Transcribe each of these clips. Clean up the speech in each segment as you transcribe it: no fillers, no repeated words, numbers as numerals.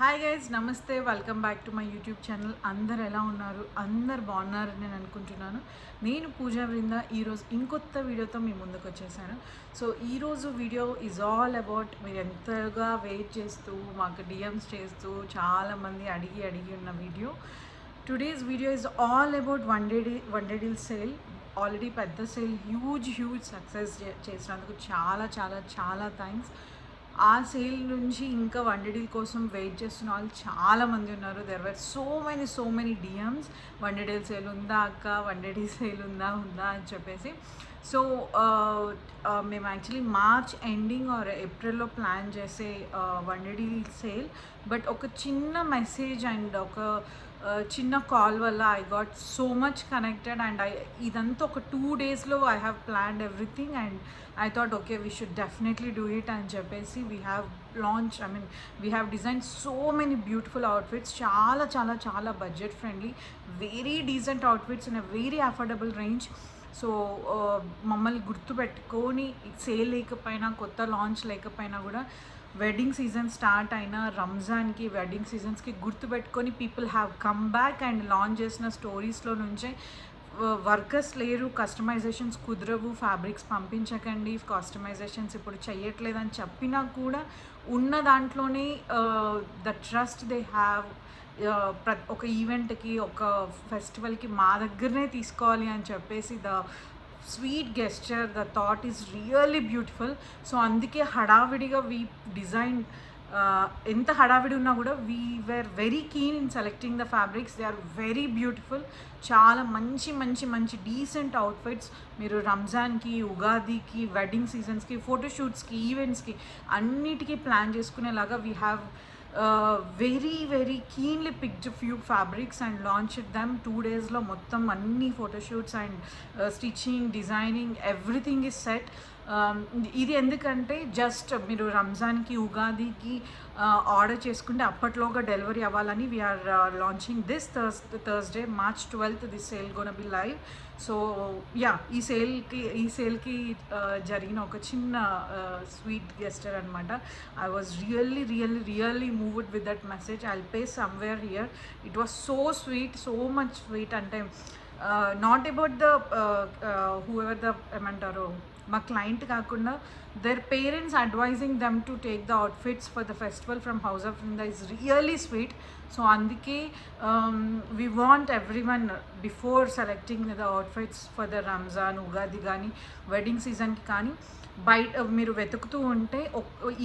Hi guys, నమస్తే. Welcome back to my YouTube channel. అందరు ఎలా ఉన్నారు? అందరు బాగున్నారని నేను అనుకుంటున్నాను. నేను పూజా బృంద ఈరోజు ఇంకొత్త వీడియోతో మీ ముందుకు వచ్చేసాను. సో ఈరోజు వీడియో ఈజ్ ఆల్ అబౌట్ మీరు ఎంతగా వెయిట్ చేస్తూ మాకు డిఎమ్స్ చేస్తూ చాలామంది అడిగి ఉన్న video. Today's video is all about one day deal sale. Already పెద్ద సేల్ హ్యూజ్ సక్సెస్ చేసినందుకు చాలా చాలా చాలా థ్యాంక్స్. ఆ సేల్ నుంచి ఇంకా వన్ డే డీల్ కోసం వెయిట్ చేస్తున్న వాళ్ళు చాలామంది ఉన్నారు. There were so many DMs. One day deal sale ఉందా అక్క, వన్ డే డీల్ సేల్ ఉందా అని చెప్పేసి. సో మేము యాక్చువల్లీ మార్చ్ ఎండింగ్ ఆర్ ఏప్రిల్లో ప్లాన్ చేసే one day deal sale. But ఒక చిన్న మెసేజ్ అండ్ ఒక చిన్న కాల్ వల్ల I got so much connected and ఇదంతా ఒక 2 daysలో I have planned everything and I thought okay we should definitely do it అని చెప్పేసి we have launch we have design so many beautiful outfits. చాలా budget friendly, very decent outfits in a very affordable range. So మమ్మల్ని గుర్తుపెట్టుకొని sale లేకపోయినా, కొత్త launch లేకపోయినా కూడా wedding season start అయిన రంజాన్కి, వెడ్డింగ్ సీజన్స్కి గుర్తుపెట్టుకొని people have come back and launch చేసిన స్టోరీస్లో నుంచే వర్కర్స్ లేరు, కస్టమైజేషన్స్ కుదరవు, ఫ్యాబ్రిక్స్ పంపించకండి, కస్టమైజేషన్స్ ఇప్పుడు చెయ్యట్లేదని చెప్పినా కూడా ఉన్న దాంట్లోనే ద ట్రస్ట్ దే హ్యావ్. ఒక ఈవెంట్కి, ఒక ఫెస్టివల్కి మా దగ్గరనే తీసుకోవాలి అని చెప్పేసి the sweet gesture, the thought is really beautiful. So అందుకే హడావిడిగా వీ డిజైన్, ఎంత హడావిడి ఉన్నా కూడా we were very keen in selecting the fabrics. They are very beautiful. చాలా మంచి డీసెంట్ అవుట్ఫిట్స్ మీరు రంజాన్కి, ఉగాదికి, వెడ్డింగ్ సీజన్స్కి, ఫోటోషూట్స్కి, ఈవెంట్స్కి అన్నిటికీ ప్లాన్ చేసుకునేలాగా we have very keenly picked a few fabrics and launched them 2 daysలో. మొత్తం అన్ని photoshoots and stitching, designing, everything is set. ఇది ఎందుకంటే జస్ట్ మీరు రంజాన్కి, ఉగాదికి ఆర్డర్ చేసుకుంటే అప్పట్లోగా డెలివరీ అవ్వాలని we're launching this Thursday March 12th. This sale gonna be live. So yeah, ఈ సేల్కి జరిగిన ఒక చిన్న స్వీట్ గెస్టర్ అనమాట. I was really moved with that message. I'll pay somewhere here. It was so sweet, so much sweet. అంటే not about the whoever the ఏమంటారు, మా client కాకుండా their parents advising them to take the outfits for the festival from House of Vrinda is really sweet. So అందుకే we want everyone before selecting the outfits for the Ramzan, Ugadi కానీ, wedding సీజన్కి కానీ బయట మీరు వెతుకుతూ ఉంటే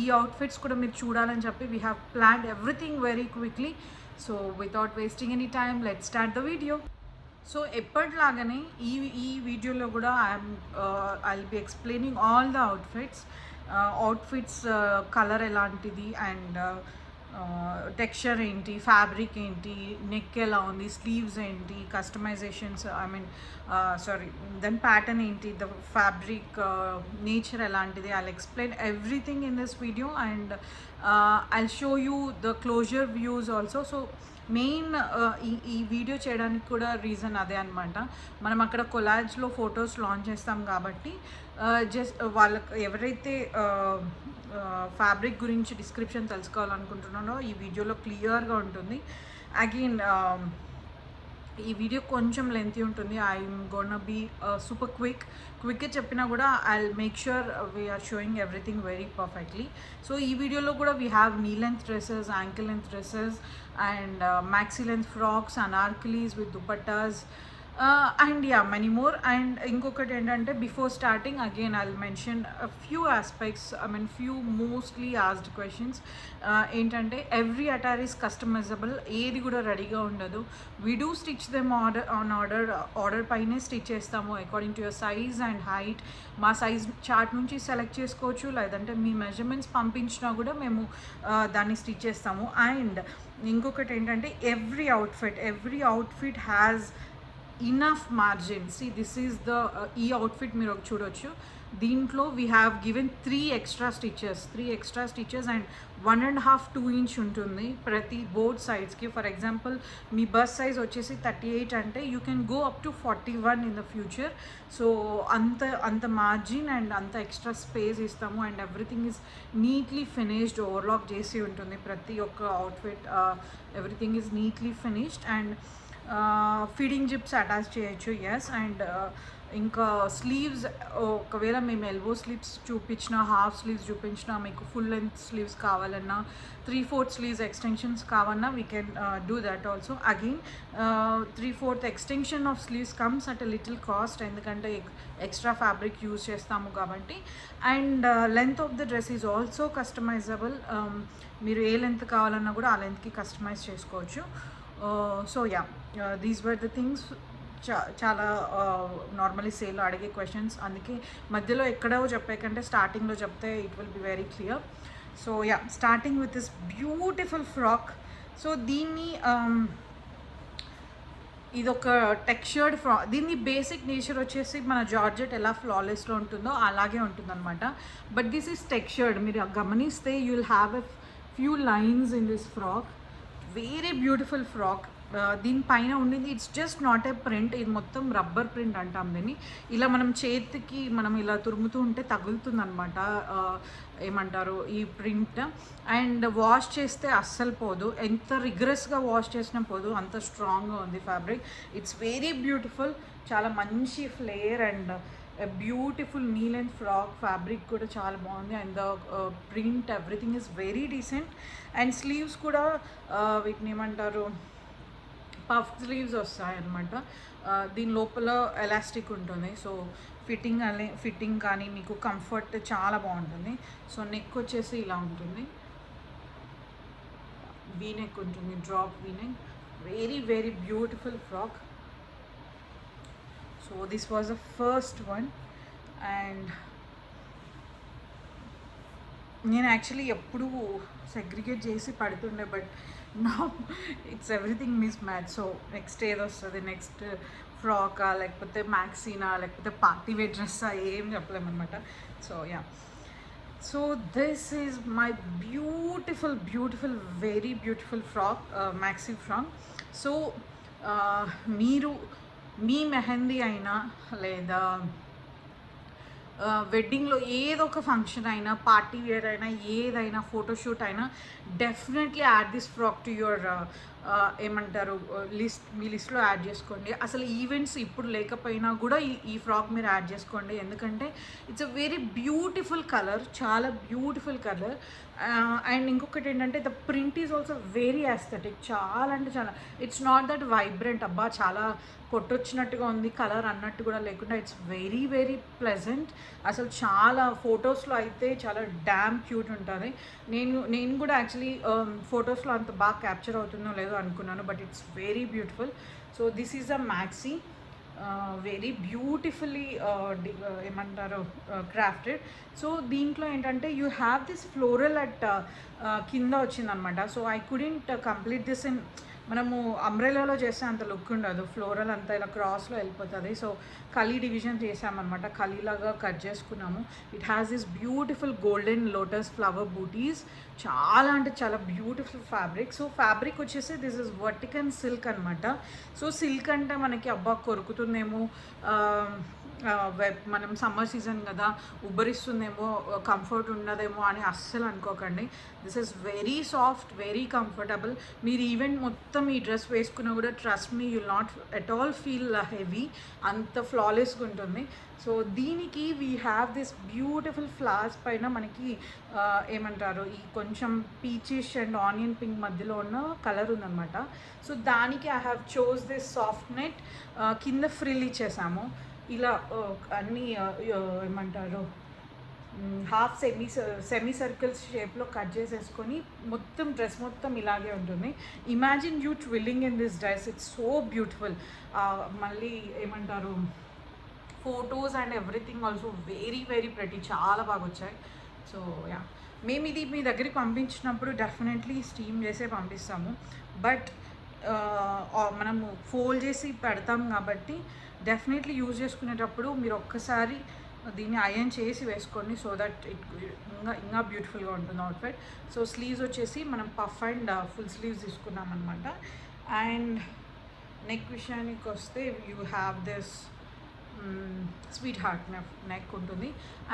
ఈ outfits కూడా మీరు చూడాలని చెప్పి we have planned everything very quickly. So without wasting any time, let's start the video. So ఎప్పటిలాగానే ఈ వీడియోలో కూడా I will be explaining all the outfits colour ఎలాంటిది అండ్ టెక్స్చర్ ఏంటి, ఫ్యాబ్రిక్ ఏంటి, నెక్ ఎలా ఉంది, స్లీవ్స్ ఏంటి, కస్టమైజేషన్స్ దెన్ ప్యాటర్న్ ఏంటి, ద ఫ్యాబ్రిక్ నేచర్ ఎలాంటిది. I'll explain everything in this video and I'll show you the closer views also. So main ఈ video చేయడానికి కూడా రీజన్ అదే అనమాట. మనం అక్కడ కొలాజ్లో ఫొటోస్ లాంచ్ చేస్తాం కాబట్టి జస్ట్ వాళ్ళకి ఎవరైతే ఫ్యాబ్రిక్ గురించి డిస్క్రిప్షన్ తెలుసుకోవాలనుకుంటున్నారో ఈ వీడియోలో క్లియర్గా ఉంటుంది. అగైన్ ఈ వీడియో కొంచెం లెంతీ ఉంటుంది. ఐఎమ్ గోనా బీ సూపర్ క్విక్గా చెప్పినా కూడా I make sure we're showing everything very perfectly. So ఈ వీడియోలో కూడా we have knee length dresses, ankle length dresses and maxi length frocks, anarkalis with dupattas, and yeah, many more. And ఇంకొకటి ఏంటంటే before starting again I will mention few aspects, few mostly asked questions. ఏంటంటే every attire is customisable, ఏది కూడా రెడీగా ఉండదు. We do stitch them order పైనే stitch చేస్తాము according to your size and height. మా సైజ్ చార్ట్ నుంచి సెలెక్ట్ చేసుకోవచ్చు, లేదంటే మీ మెజర్మెంట్స్ పంపించినా కూడా మేము దాన్ని స్టిచ్ చేస్తాము. అండ్ ఇంకొకటి ఏంటంటే every outfit has enough margin. See this is the ఈ అవుట్ఫిట్ మీరు చూడొచ్చు. దీంట్లో we have given 3 extra stitches and 1.5 2 inch ఉంటుంది ప్రతి బోత్ సైడ్స్కి. ఫర్ ఎగ్జాంపుల్ మీ బస్ సైజ్ వచ్చేసి 38 అంటే you can go up to 41 in the future. So అంత మార్జిన్ అండ్ అంత ఎక్స్ట్రా స్పేస్ ఇస్తాము. And everything is neatly finished, overlock చేసి ఉంటుంది ప్రతి ఒక్క outfit. Everything is neatly finished and feeding zips attach చేయొచ్చు. ఎస్. అండ్ ఇంకా స్లీవ్స్ ఒకవేళ మేము ఎల్బో స్లీవ్స్ చూపించిన, హాఫ్ స్లీవ్స్ చూపించిన, మీకు ఫుల్ లెంత్ స్లీవ్స్ కావాలన్నా, 3/4 స్లీవ్స్ ఎక్స్టెన్షన్స్ కావాలన్నా we can do that also. Again 3/4 extension of sleeves comes at a little cost, ఎందుకంటే ఎక్స్ట్రా ఫ్యాబ్రిక్ యూజ్ చేస్తాము కాబట్టి. And length of the dress is also customisable. మీరు ఏ length కావాలన్నా కూడా ఆ లెంత్కి customise చేసుకోవచ్చు. So yeah, these were the things. చాలా normally సేల్లో అడిగే క్వశ్చన్స్, అందుకే మధ్యలో ఎక్కడో చెప్పే కంటే స్టార్టింగ్లో చెప్తే it will be very clear. So yeah, starting with this beautiful frock. So దీన్ని ఇదొక టెక్స్చర్డ్ ఫ్రాక్. దీన్ని బేసిక్ నేచర్ వచ్చేసి మన జార్జెట్ ఎలా ఫ్లాలెస్లో ఉంటుందో అలాగే ఉంటుందన్నమాట. But this is textured. మీరు గమనిస్తే you will have a few lines in this frock. Very beautiful frock. దీనిపైన ఉండింది it's just not a print, ఇది మొత్తం రబ్బర్ ప్రింట్ అంటాం దీన్ని. ఇలా మనం చేతికి మనం ఇలా తురుముతూ ఉంటే తగులుతుంది అనమాట, ఏమంటారు, ఈ ప్రింట్. అండ్ వాష్ చేస్తే అస్సలు పోదు, ఎంత రిగరస్గా వాష్ చేసినా పోదు, అంత స్ట్రాంగ్గా ఉంది ఫ్యాబ్రిక్. ఇట్స్ వెరీ బ్యూటిఫుల్, చాలా మంచి flayer and beautiful knee length frock. Fabric కూడా చాలా బాగుంది and the print everything is very decent. And sleeves కూడా వీటిని ఏమంటారు, పఫ్ స్లీవ్స్ వస్తాయి అన్నమాట. దీని లోపల ఎలాస్టిక్ ఉంటుంది. సో ఫిట్టింగ్ కానీ మీకు కంఫర్ట్ చాలా బాగుంటుంది. సో నెక్ వచ్చేసి ఇలా ఉంటుంది, వీ నెక్ ఉంటుంది, drop V neck. Very very beautiful frock. So this was the first one. And నేను యాక్చువల్లీ ఎప్పుడూ సెగ్రిగేట్ చేసి పడుతుండే, బట్ నా it's everything miss match. So next ఏది వస్తుంది, నెక్స్ట్ ఫ్రాకా లేకపోతే మ్యాక్సీనా లేకపోతే పార్టీ వేర్ డ్రెస్సా ఏం చెప్పలేమన్నమాట. So yeah, so this is my beautiful very beautiful frock, maxi frock. So మీరు మీ మెహందీ అయినా లేదా వెడ్డింగ్లో ఏదో ఒక ఫంక్షన్ అయినా, పార్టీ వేర్ అయినా, ఏదైనా ఫోటోషూట్ అయినా definitely add this frock to your ఏమంటారు మీ లిస్ట్లో యాడ్ చేసుకోండి. అసలు ఈవెంట్స్ ఇప్పుడు లేకపోయినా కూడా ఈ ఫ్రాక్ మీరు యాడ్ చేసుకోండి, ఎందుకంటే it's a very beautiful colour, చాలా బ్యూటిఫుల్ కలర్. అండ్ ఇంకొకటి ఏంటంటే the print is also very aesthetic, చాలా అంటే చాలా. ఇట్స్ నాట్ దట్ వైబ్రెంట్, అబ్బా చాలా కొట్టొచ్చినట్టుగా ఉంది కలర్ అన్నట్టు కూడా లేకుండా ఇట్స్ వెరీ వెరీ ప్లెజెంట్. అసలు చాలా ఫొటోస్లో అయితే చాలా డ్యామ్ క్యూట్ ఉంటుంది. నేను కూడా యాక్చువల్లీ ఫొటోస్లో అంత బాగా క్యాప్చర్ అవుతుందో లేదో అనుకున్నాను, but it's very beautiful. So this is a maxi, very beautifully ఏమంటారు క్రాఫ్టెడ్. సో దీంట్లో ఏంటంటే you have this floral at కింద వచ్చిందనమాట. So I couldn't complete this in, మనము అంబ్రెలాలో చేస్తే అంత లుక్ ఉండదు, ఫ్లోరల్ అంతా ఇలా క్రాస్లో వెళ్ళిపోతుంది. సో కలీ డివిజన్ చేసామన్నమాట, కలీలాగా కట్ చేసుకున్నాము. It has this beautiful golden lotus flower butis, చాలా అంటే చాలా బ్యూటిఫుల్ ఫ్యాబ్రిక్. సో ఫ్యాబ్రిక్ వచ్చేసి దిస్ ఇస్ వర్టికల్ సిల్క్ అనమాట. సో సిల్క్ అంటే మనకి అబ్బా కొరుకుతుందేమో, మనం సమ్మర్ సీజన్ కదా ఉబ్బరిస్తుందేమో, కంఫర్ట్ ఉండదేమో అని అస్సలు అనుకోకండి. This is very soft, very comfortable. మీరు ఈవెంట్ మొత్తం ఈ డ్రెస్ వేసుకున్నా కూడా trust me, you will not at all feel heavy, అంత ఫ్లాలెస్గా ఉంటుంది. సో దీనికి we have this beautiful flowers పైన మనకి ఏమంటారు ఈ కొంచెం పీచిష్ అండ్ ఆనియన్ పింక్ మధ్యలో ఉన్న కలర్ ఉందన్నమాట. సో దానికి I have chose this soft net, కింద ఫ్రిల్ ఇచ్చేసాము ఇలా అన్నీ ఏమంటారు హాఫ్ సెమీ సర్కిల్స్ షేప్లో కట్ చేసేసుకొని మొత్తం డ్రెస్ మొత్తం ఇలాగే ఉంటుంది. Imagine you twirling in this dress, it's so beautiful. మళ్ళీ ఏమంటారు photos and everything also very very pretty, చాలా బాగా వచ్చాయి. సో యా, మేము ఇది మీ దగ్గరికి పంపించినప్పుడు డెఫినెట్లీ స్టీమ్ చేసే పంపిస్తాము. బట్ మనము ఫోల్డ్ చేసి పెడతాం కాబట్టి డెఫినెట్లీ యూజ్ చేసుకునేటప్పుడు మీరు ఒక్కసారి దీన్ని అయర్న్ చేసి వేసుకోండి, సో దట్ ఇంకా బ్యూటిఫుల్గా ఉంటుంది అవుట్ఫిట్. సో స్లీవ్స్ వచ్చేసి మనం పఫ్ అండ్ ఫుల్ స్లీవ్స్ తీసుకున్నాం అనమాట. అండ్ నెక్ విషయానికి వస్తే you have this sweetheart neck ఉంటుంది.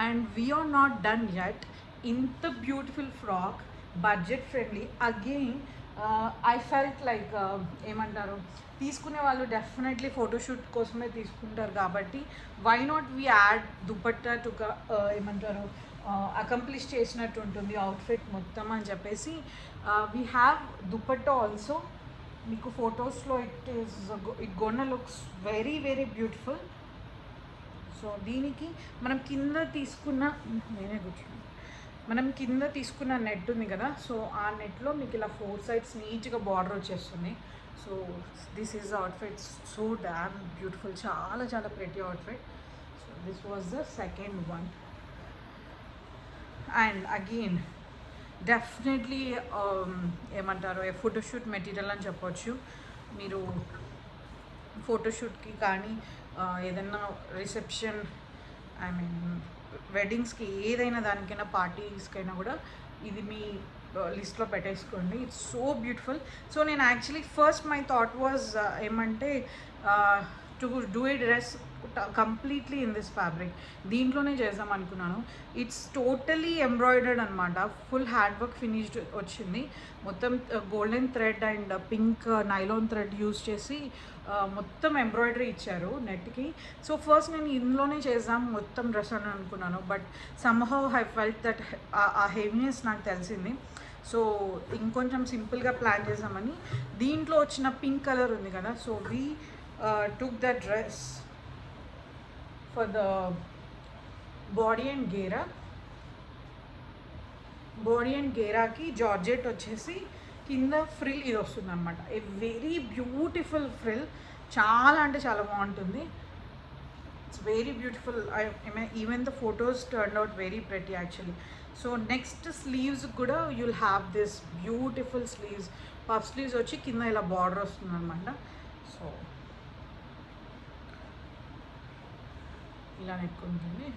And we're not done yet. ఇంత beautiful frock, budget friendly, again I felt like ఏమంటారు, తీసుకునే వాళ్ళు డెఫినెట్లీ ఫోటోషూట్ కోసమే తీసుకుంటారు కాబట్టి why not we add dupatta to ఏమంటారు అకంప్లిష్ చేసినట్టు ఉంటుంది అవుట్ఫిట్ మొత్తం అని చెప్పేసి వీ హ్యావ్ దుపట్టా ఆల్సో. మీకు ఫొటోస్లో it gonna looks very very beautiful. So దీనికి మనం కింద తీసుకున్న నెట్ ఉంది కదా, సో ఆ నెట్లో మీకు ఇలా 4 sides నీట్గా బార్డర్ వచ్చేస్తుంది. So this is outfit, so damn beautiful, చాలా చాలా pretty outfit. So this was the second one. And again definitely ఏమంటారు ఫోటోషూట్ మెటీరియల్ అని చెప్పొచ్చు. మీరు ఫోటోషూట్కి కానీ ఏదైనా రిసెప్షన్, ఐ మీన్ వెడ్డింగ్స్కి, ఏదైనా దానికైనా పార్టీస్కైనా కూడా ఇది మీ లిస్ట్లో పెట్టేసుకోండి. It's so beautiful. సో నేను actually first my thought was ఏమంటే to do a dress completely in this fabric, దీంట్లోనే చేద్దాం అనుకున్నాను. ఇట్స్ టోటలీ ఎంబ్రాయిడర్డ్ అనమాట, ఫుల్ హ్యాండ్ వర్క్ ఫినిష్డ్ వచ్చింది. మొత్తం golden thread and pink nylon thread use చేసి మొత్తం ఎంబ్రాయిడరీ ఇచ్చారు నెట్కి. సో ఫస్ట్ నేను ఇందులోనే చేద్దాం మొత్తం డ్రెస్ అని అనుకున్నాను, but somehow I felt that ఆ హెవీనెస్ నాకు తెలిసింది. సో ఇంకొంచెం సింపుల్గా ప్లాన్ చేద్దామని దీంట్లో వచ్చిన పింక్ కలర్ ఉంది కదా, so we took the dress for the body and ghera ki georgette వచ్చేసి కింద ఫ్రిల్ ఇది వస్తుంది అనమాట. ఏ వెరీ బ్యూటిఫుల్ ఫ్రిల్, చాలా అంటే చాలా బాగుంటుంది. It's very beautiful. Even the photos turn out very pretty actually. So next sleeves కూడా you'll have this beautiful sleeves, puff sleeves వచ్చి కింద ఇలా బార్డర్ వస్తుంది అనమాట. సో ఇలా నెక్కుంటుంది.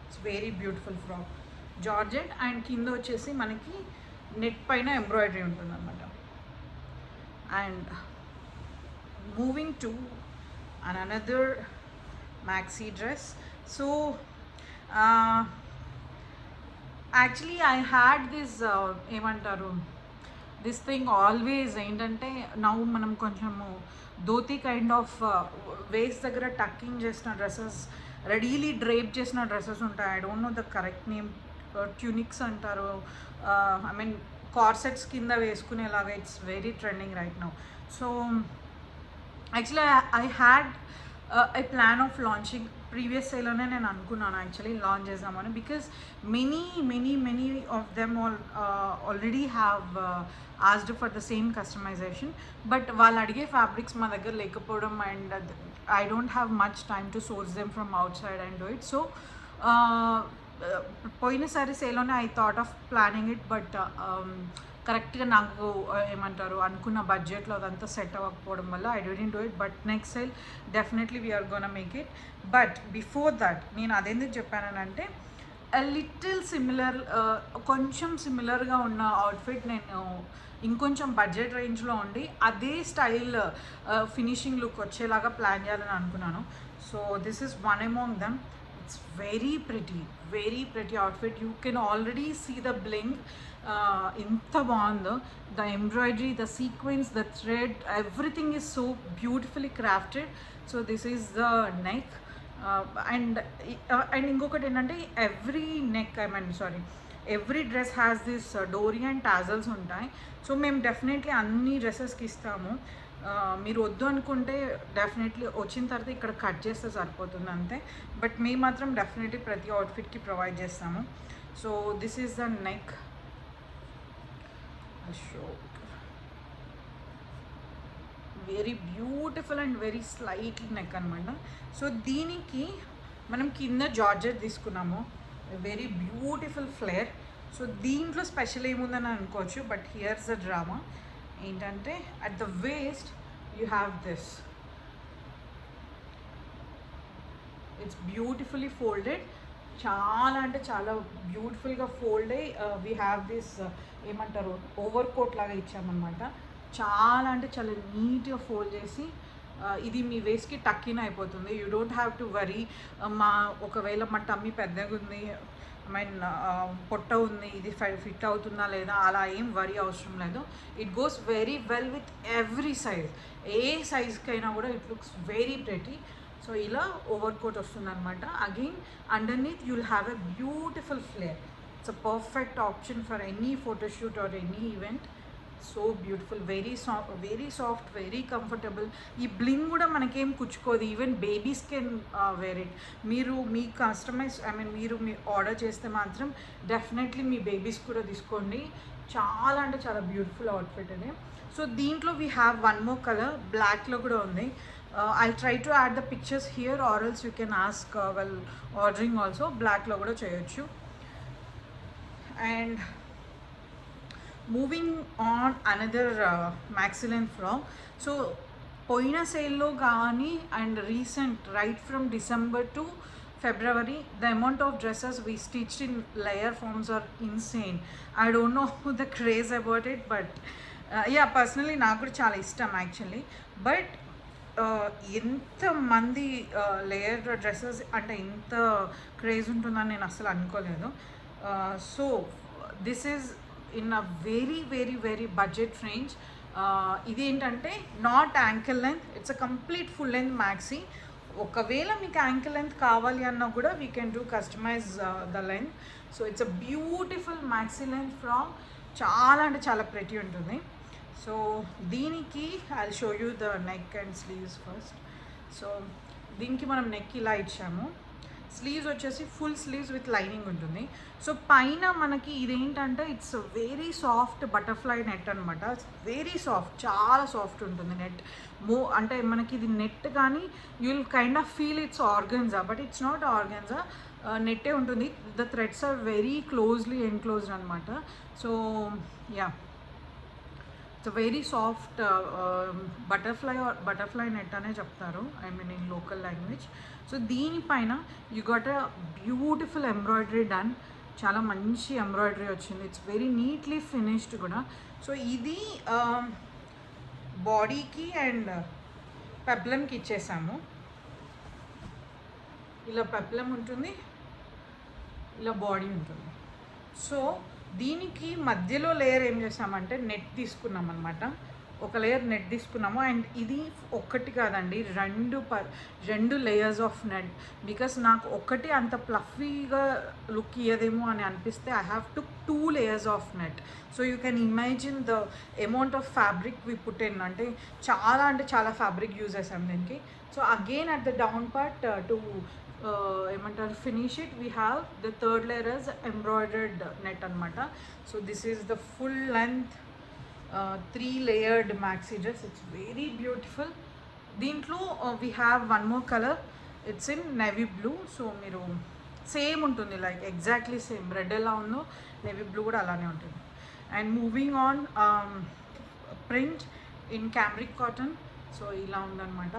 It's very beautiful frock, georgette, and కింద వచ్చేసి మనకి నెట్ పైన ఎంబ్రాయిడరీ ఉంటుంది అనమాట. And moving to another maxi dress. So actually I had this ఏమంటారు దిస్ థింగ్ ఆల్వేస్ ఏంటంటే నౌ మనం కొంచెము ధోతి కైండ్ ఆఫ్ వేస్ట్ దగ్గర టక్కింగ్ చేసిన డ్రెస్సెస్, రెడీలీ డ్రేప్ చేసిన డ్రెస్సెస్ ఉంటాయి. I don't know the correct name, tunics అంటారు, ఐ మీన్ కార్సెట్స్ కింద వేసుకునేలాగా. It's very trending right now. So actually I had I plan of launching previous సేలోనే నేను అనుకున్నాను యాక్చువల్లీ లాంచ్ చేద్దామని, because many of them already have asked for the same customization, but వాళ్ళు అడిగే fabrics మా దగ్గర లేకపోవడం, and I don't have much time to source them from outside and do it. So పోయినసారి సేలోనే I thought of planning it, but కరెక్ట్గా నాకు ఏమంటారు అనుకున్న బడ్జెట్లో అదంతా సెట్ అవ్వకపోవడం వల్ల I don't do it. But next sale definitely we're gonna make it. But before that నేను అదెందుకు చెప్పానంటే లిటిల్ సిమిలర్, కొంచెం సిమిలర్గా ఉన్న అవుట్ఫిట్ నేను ఇంకొంచెం బడ్జెట్ రేంజ్లో ఉండి అదే స్టైల్ ఫినిషింగ్ లుక్ వచ్చేలాగా ప్లాన్ చేయాలని అనుకున్నాను. So this is one among them. It's very pretty outfit. You can already see the bling, ఎంత బాగుందో, the embroidery, the sequence, the thread, everything is so beautifully crafted. So this is the neck. And ఇంకొకటి ఏంటంటే every dress has this dori and tassels ఉంటాయి. So మేము డెఫినెట్లీ అన్ని డ్రెస్సెస్కి ఇస్తాము. మీరు వద్దు అనుకుంటే డెఫినెట్లీ వచ్చిన తర్వాత ఇక్కడ కట్ చేస్తే సరిపోతుంది అంతే, బట్ మేము మాత్రం డెఫినెట్లీ ప్రతి అవుట్ఫిట్కి ప్రొవైడ్ చేస్తాము. So this is the neck. Very beautiful and very slightly neck అనమాట. సో దీనికి మనం కింద జార్జెట్ తీసుకున్నాము, వెరీ బ్యూటిఫుల్ ఫ్లేర్. సో దీంట్లో స్పెషల్ ఏముందని అనుకోవచ్చు, బట్ హియర్స్ ద డ్రామా ఏంటంటే at the waste you have this. It's beautifully folded, చాలా అంటే చాలా బ్యూటిఫుల్గా ఫోల్డ్ అయ్యి వీ హ్యావ్ దిస్ ఏమంటారు ఓవర్ కోట్ లాగా ఇచ్చామన్నమాట. చాలా అంటే చాలా నీట్గా ఫోల్డ్ చేసి ఇది మీ వేస్ట్కి టక్కిన్ అయిపోతుంది. You don't have to worry ఒకవేళ మా టమ్మీ పెద్దగా ఉంది, ఐ మీన్ పొట్ట ఉంది, ఇది ఫిట్ అవుతుందా లేదా, అలా ఏం వరీ అవసరం లేదు. It goes very well with every size, ఏ సైజ్కైనా కూడా it looks very pretty. So ఇలా ఓవర్ కోట్ వస్తుంది అనమాట. Again underneath you will have a beautiful flare. It's a perfect option for any photoshoot or any event. So beautiful, very soft, very comfortable. ఈ bling కూడా మనకేం కుచ్చుకోదు, even babies can wear it. మీరు మీ customise మీరు order చేస్తే మాత్రం definitely మీ babies కూడా తీసుకోండి. చాలా అంటే చాలా బ్యూటిఫుల్ అవుట్ఫిట్ ఇది. సో దీంట్లో we have one more colour, బ్లాక్లో కూడా ఉంది. I'll try to add the pictures here, or else you can ask while ordering also. బ్లాక్లో కూడా చేయొచ్చు. And moving on another maxi length frock. So పోయిన సేల్లో కానీ and recent right from December to February, the amount of dresses we stitched in layer forms are insane. I don't know the craze about it, but yeah, personally నాకు కూడా చాలా ఇష్టం actually. But ఎంతమంది layer dresses అంటే ఇంత craze ఉంటుందని నేను అసలు అనుకోలేదు. So this is in a very very very budget range. ఇది ఏంటంటే not ankle length, it's a complete full length maxi. ఒకవేళ మీకు యాంకిల్ లెంత్ కావాలి అన్నా కూడా we can do customise the length. So it's a beautiful maxi length frock, చాలా అంటే చాలా ప్రెటీ ఉంటుంది. సో దీనికి I show you the neck and sleeves first. So దీనికి మనం నెక్ ఇలా ఇచ్చాము, స్లీవ్స్ వచ్చేసి ఫుల్ స్లీవ్స్ విత్ లైనింగ్ ఉంటుంది. సో పైన మనకి ఇదేంటంటే it's very soft butterfly net అనమాట. వెరీ సాఫ్ట్, చాలా సాఫ్ట్ ఉంటుంది నెట్. అంటే మనకి ఇది నెట్ కానీ you will kind of feel it's organza, but it's not organza, నెట్టే ఉంటుంది. The threads are very closely enclosed అనమాట. So yeah, it's a very soft butterfly net అనే చెప్తారు, I mean in local language. So దీనిపైన you got a beautiful embroidery done, చాలా మంచి embroidery వచ్చింది. It's very neatly finished కూడా. So ఇది బాడీకి అండ్ పెప్లంకి ఇచ్చేసాము. ఇలా పెప్లం ఉంటుంది, ఇలా బాడీ ఉంటుంది. సో దీనికి మధ్యలో లేయర్ ఏం చేసామంటే నెట్ తీసుకున్నాం అనమాట. ఒక లేయర్ నెట్ తీసుకున్నాము. అండ్ ఇది ఒక్కటి కాదండి, రెండు లేయర్స్ ఆఫ్ నెట్. బికాస్ నాకు ఒకటి అంత ప్లఫీగా లుక్ ఇయ్యదేమో అని అనిపిస్తే I have to 2 layers of net. So you can imagine the amount of fabric we put in. అంటే చాలా ఫ్యాబ్రిక్ యూజ్ చేసాం దీనికి. So again at the down part to ఏమంటారు finish it, we have the third layer as embroidered net అనమాట. So this is the full length 3 layered maxi dress. It's very beautiful. దీంట్లో we have one more colour, it's in navy blue. So మీరు same ఉంటుంది, like exactly same, red ఎలా ఉందో navy blue కూడా అలానే ఉంటుంది. And moving on print in cambric cotton. So ఇలా ఉందన్నమాట.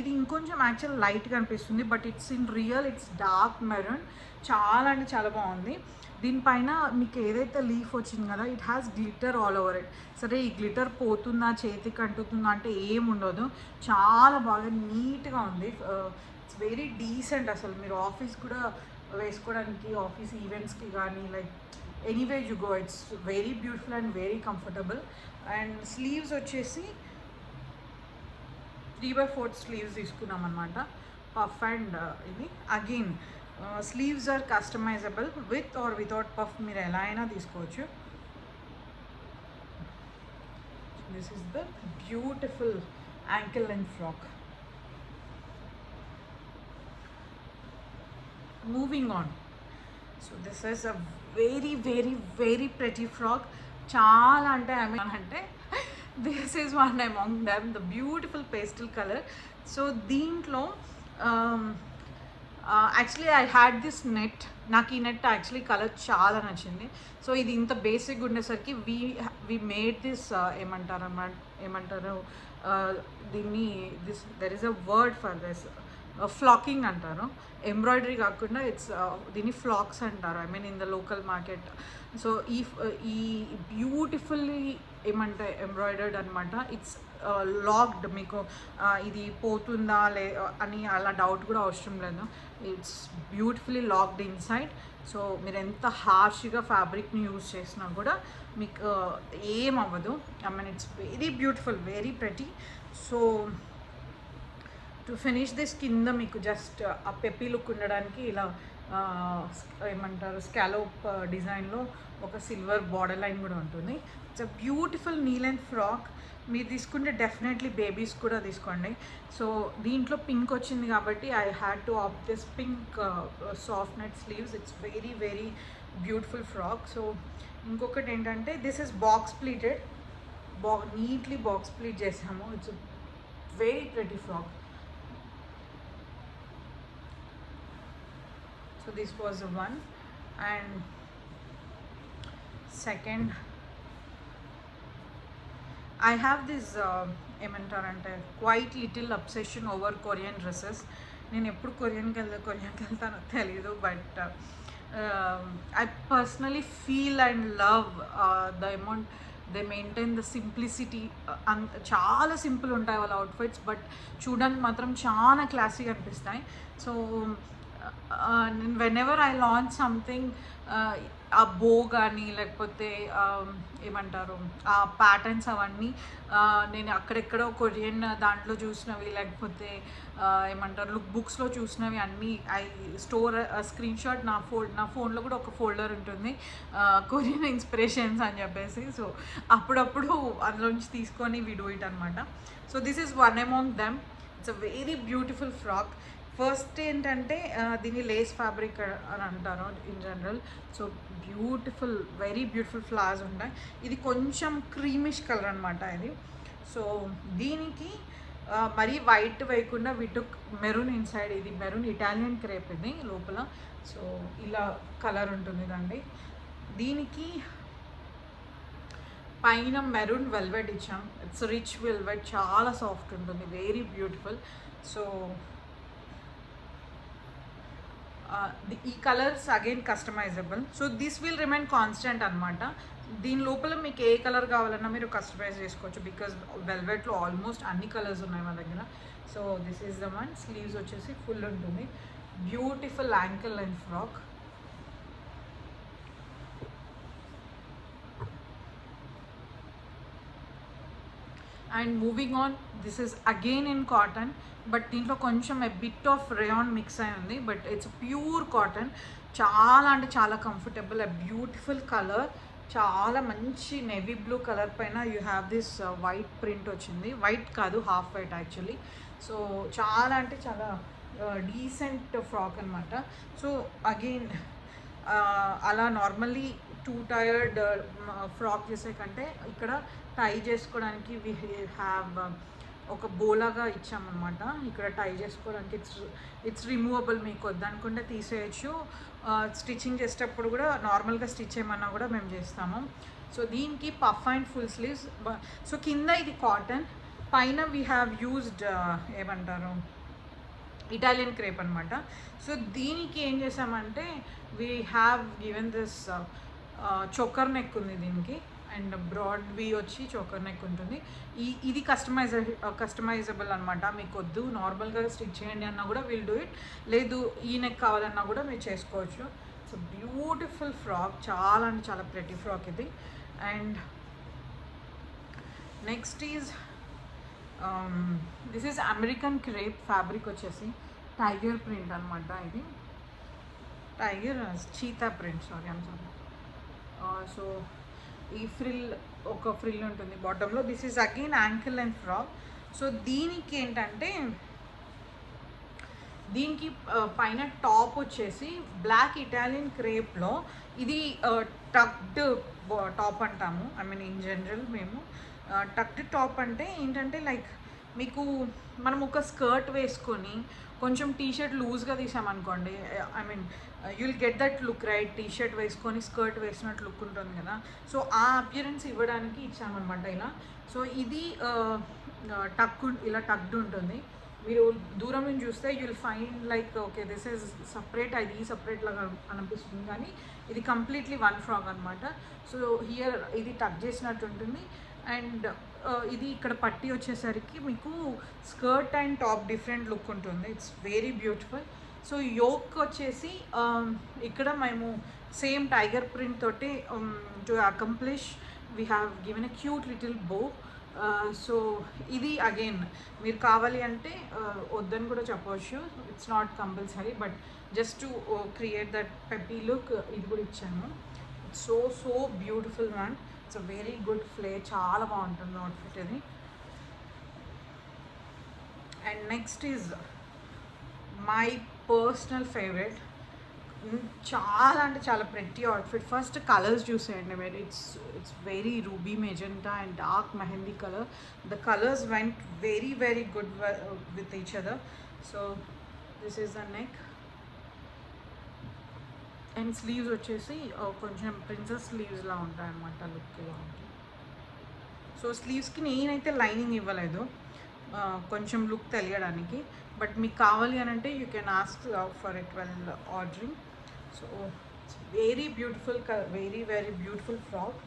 ఇది ఇంకొంచెం యాక్చువల్ లైట్గా అనిపిస్తుంది, but it's in real it's dark maroon. చాలా అంటే చాలా బాగుంది. దీనిపైన మీకు ఏదైతే లీఫ్ వచ్చింది కదా, it has glitter all over it. సరే ఈ గ్లిటర్ పోతుందా, చేతికి అంటుతుందా అంటే ఏం ఉండదు, చాలా బాగా నీట్గా ఉంది. It's very decent. అసలు మీరు ఆఫీస్ కూడా వేసుకోవడానికి, ఆఫీస్ ఈవెంట్స్కి కానీ, like anyway you go, it's very beautiful and very comfortable. And sleeves వచ్చేసి 3/4 స్లీవ్స్ తీసుకున్నాం అనమాట, పఫ్ అండ్ ఇది. Again sleeves are customisable with or without puff, మీరు ఎలా అయినా తీసుకోవచ్చు. This is the beautiful ankle length frock. Moving on. So this is a very very very pretty frock. చాలా అంటే ఐ మీన్ అంటే this is one among them, the beautiful pastel colour. So దీంట్లో actually I had this net నాకు ఈ net actually colour చాలా నచ్చింది. So ఇది ఇంత బేసిక్గా ఉండేసరికి వి మేడ్ దిస్ ఏమంటారు దీన్ని there is a word for this, flocking అంటారు. ఎంబ్రాయిడరీ కాకుండా దీన్ని ఫ్లాక్స్ అంటారు, I mean in the local market. So ఈ బ్యూటిఫుల్లీ ఎంబ్రాయిడర్డ్ అనమాట. ఇట్స్ లాక్డ్, మీకు ఇది పోతుందా అని అలా డౌట్ కూడా అవసరం లేదు. It's beautifully locked inside. So మీరు ఎంత హార్ష్గా ఫ్యాబ్రిక్ని యూజ్ చేసినా కూడా మీకు ఏం అవ్వదు. I mean it's very beautiful, very pretty. So to finish this కింద మీకు జస్ట్ ఆ పెప్పీ లుక్ ఉండడానికి ఇలా స్కాలోప్ డిజైన్లో ఒక సిల్వర్ బార్డర్ లైన్ కూడా ఉంటుంది. It's a beautiful knee length frock. మీరు తీసుకుంటే డెఫినెట్లీ బేబీస్ కూడా తీసుకోండి. సో దీంట్లో పింక్ వచ్చింది కాబట్టి I had to opt this pink soft net sleeves. It's very very beautiful frock. So ఇంకొకటి ఏంటంటే this is box pleated, neatly box pleat చేసాము. It's very pretty frock. So this was the one. And second, I have this ఏమంటారంటే quite little obsession over Korean dresses. నేను ఎప్పుడు కొరియన్కి వెళ్తానో తెలీదు, but I personally feel and love the amount they maintain the simplicity. చాలా simple ఉంటాయి వాళ్ళ outfits, but చూడడానికి మాత్రం చాలా క్లాసీగా అనిపిస్తాయి. So whenever I launch something, ఆ బో కానీ లేకపోతే ఏమంటారు ఆ ప్యాటర్న్స్ అవన్నీ నేను అక్కడెక్కడో కొరియన్ దాంట్లో చూసినవి, లేకపోతే ఏమంటారు లుక్ బుక్స్లో చూసినవి అన్నీ ఐ స్టోర్ స్క్రీన్ షాట్. నా ఫోన్లో కూడా ఒక ఫోల్డర్ ఉంటుంది కొరియన్ ఇన్స్పిరేషన్స్ అని చెప్పేసి. సో అప్పుడప్పుడు అందులోంచి తీసుకొని వి డూ ఇట్ అనమాట. So this is one among them. It's a very beautiful frock. First ఏంటంటే దీన్ని లేస్ ఫ్యాబ్రిక్ అని అంటారు in general. So beautiful, very beautiful flowers ఉంటాయి. ఇది కొంచెం క్రీమిష్ కలర్ అనమాట ఇది. సో దీనికి మరీ వైట్ వేయకుండా విటుక్ మెరూన్ ఇన్సైడ్. ఇది మెరూన్ ఇటాలియన్ క్రేప్ ఇది లోపల. సో ఇలా కలర్ ఉంటుంది ఇదండి. దీనికి పైన మెరూన్ వెల్వెట్ ఇచ్చాం. ఇట్స్ రిచ్ వెల్వెట్, చాలా సాఫ్ట్ ఉంటుంది, వెరీ బ్యూటిఫుల్. సో ఈ colours again customisable. So this will remain constant అనమాట. దీని లోపల మీకు ఏ కలర్ కావాలన్నా మీరు కస్టమైజ్ చేసుకోవచ్చు, బికాజ్ వెల్వెట్లో ఆల్మోస్ట్ అన్ని కలర్స్ ఉన్నాయి మా దగ్గర. So this is the one. Sleeves వచ్చేసి ఫుల్ ఉంటుంది. Beautiful ankle length frock. And moving on, this is again in cotton, but దీంట్లో కొంచెం బిట్ ఆఫ్ రేయాన్ మిక్స్ అయి ఉంది, బట్ ఇట్స్ ప్యూర్ కాటన్. చాలా అంటే చాలా కంఫర్టబుల్. బ్యూటిఫుల్ కలర్, చాలా మంచి నేవీ బ్లూ కలర్ పైన you have this white print వచ్చింది. వైట్ కాదు, హాఫ్ వైట్ యాక్చువల్లీ. సో చాలా అంటే చాలా డీసెంట్ ఫ్రాక్ అనమాట. సో అగైన్ అలా నార్మల్లీ టూ టైర్డ్ ఫ్రాక్ చేసే కంటే ఇక్కడ టై చేసుకోవడానికి వీ హ్యావ్ ఒక బోలాగా ఇచ్చామన్నమాట. ఇక్కడ టై చేసుకోవడానికి ఇట్స్ రిమూవబుల్. మీకు వద్దనుకుంటే తీసేయచ్చు. స్టిచ్చింగ్ చేసేటప్పుడు కూడా నార్మల్గా స్టిచ్ చేయమన్నా కూడా మేము చేస్తాము. సో దీనికి puff and full sleeves. So కింద ఇది కాటన్, పైన వీ హ్యావ్ యూజ్డ్ ఏమంటారు ఇటాలియన్ క్రేప్ అనమాట. సో దీనికి ఏం చేసామంటే we have given this choker neck ఉంది దీనికి, అండ్ బ్రాడ్ వీ వచ్చి చోకర్ నెక్ ఉంటుంది. ఇది కస్టమైజబుల్ అనమాట. మీకు వద్దు నార్మల్గా స్టిచ్ చేయండి అన్నా కూడా విల్ డూ ఇట్, లేదు ఈ నెక్ కావాలన్నా కూడా మీరు చేసుకోవచ్చు. సో బ్యూటిఫుల్ ఫ్రాక్, చాలా అంటే చాలా ప్రెటీ ఫ్రాక్ ఇది. And next is this is American crepe. Fabric వచ్చేసి టైగర్ ప్రింట్ అనమాట. ఇది tiger cheetah print, sorry. So ఈ ఒక ఫ్రిల్ ఉంటుంది బాటంలో. This is again ankle and frock. So దీనికి ఏంటంటే దీనికి పైన టాప్ వచ్చేసి బ్లాక్ ఇటాలియన్ క్రేప్లో ఇది టక్డ్ టాప్ అంటాము. ఐ మీన్ ఇన్ జనరల్ మేము టక్డ్ టాప్ అంటే ఏంటంటే లైక్ మీకు మనం ఒక స్కర్ట్ వేసుకొని కొంచెం టీ షర్ట్ లూజ్గా తీసామనుకోండి, I mean you'll get that look right. T shirt వేసుకొని స్కర్ట్ వేసినట్టు లుక్ ఉంటుంది కదా, సో ఆ అపియరెన్స్ ఇవ్వడానికి ఇచ్చామన్నమాట ఇలా. సో ఇది టక్ ఇలా టక్డ్ ఉంటుంది. మీరు దూరం నుంచి చూస్తే you'll find like okay this is separate, అది సపరేట్ లాగా అనిపిస్తుంది, కానీ ఇది కంప్లీట్లీ వన్ ఫ్రాక్ అనమాట. సో హియర్ ఇది టక్ చేసినట్టు ఉంటుంది. అండ్ ఇది ఇక్కడ పట్టి వచ్చేసరికి మీకు skirt and top different look ఉంటుంది. It's very beautiful. So yoke వచ్చేసి ఇక్కడ మేము సేమ్ టైగర్ ప్రింట్ తోటి to accomplish we have given a cute little bow. So ఇది అగైన్ మీరు కావాలి అంటే వద్దని కూడా చెప్పవచ్చు, it's not compulsory, but just to create that peppy look ఇది కూడా ఇచ్చాను. It's so so beautiful man. It's a very good flare, చాలా బాగుంటుంది అవుట్ఫిట్ ఇది. And next is my personal favourite, చాలా అంటే చాలా ప్రెట్టి అవుట్ఫిట్. ఫస్ట్ కలర్స్ చూసేయండి మీరు, it's very ruby magenta and dark mehndi colour. The colours went very very good with each other. So this is the neck. And sleeves వచ్చేసి కొంచెం princess స్లీవ్స్లా ఉంటాయి అన్నమాట, look ఇలా ఉంటుంది. సో స్లీవ్స్కి నేనైతే లైనింగ్ ఇవ్వలేదు, కొంచెం లుక్ తెలియడానికి, బట్ మీకు కావాలి అని అంటే you can ask for it well ordering. So it's very beautiful, very very beautiful frock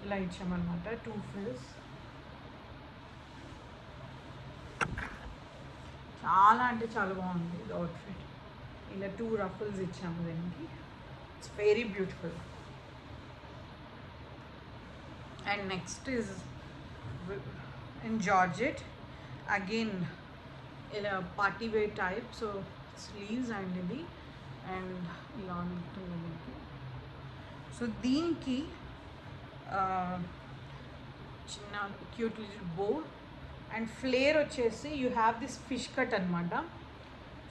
ఇలా ఇచ్చామన్నమాట. 2 frills, చాలా అంటే చాలా బాగుంది ఇది అవుట్ఫిట్. ఇలా 2 ruffles ఇచ్చాము దీనికి. It's very beautiful. And next is in georgette, again ఇలా party wear type. So sleeves and ఇది, అండ్ ఇలా ఉంటుంది దీనికి. సో దీనికి చిన్న cute little bow and flare వచ్చేసి you have this fish cut అనమాట.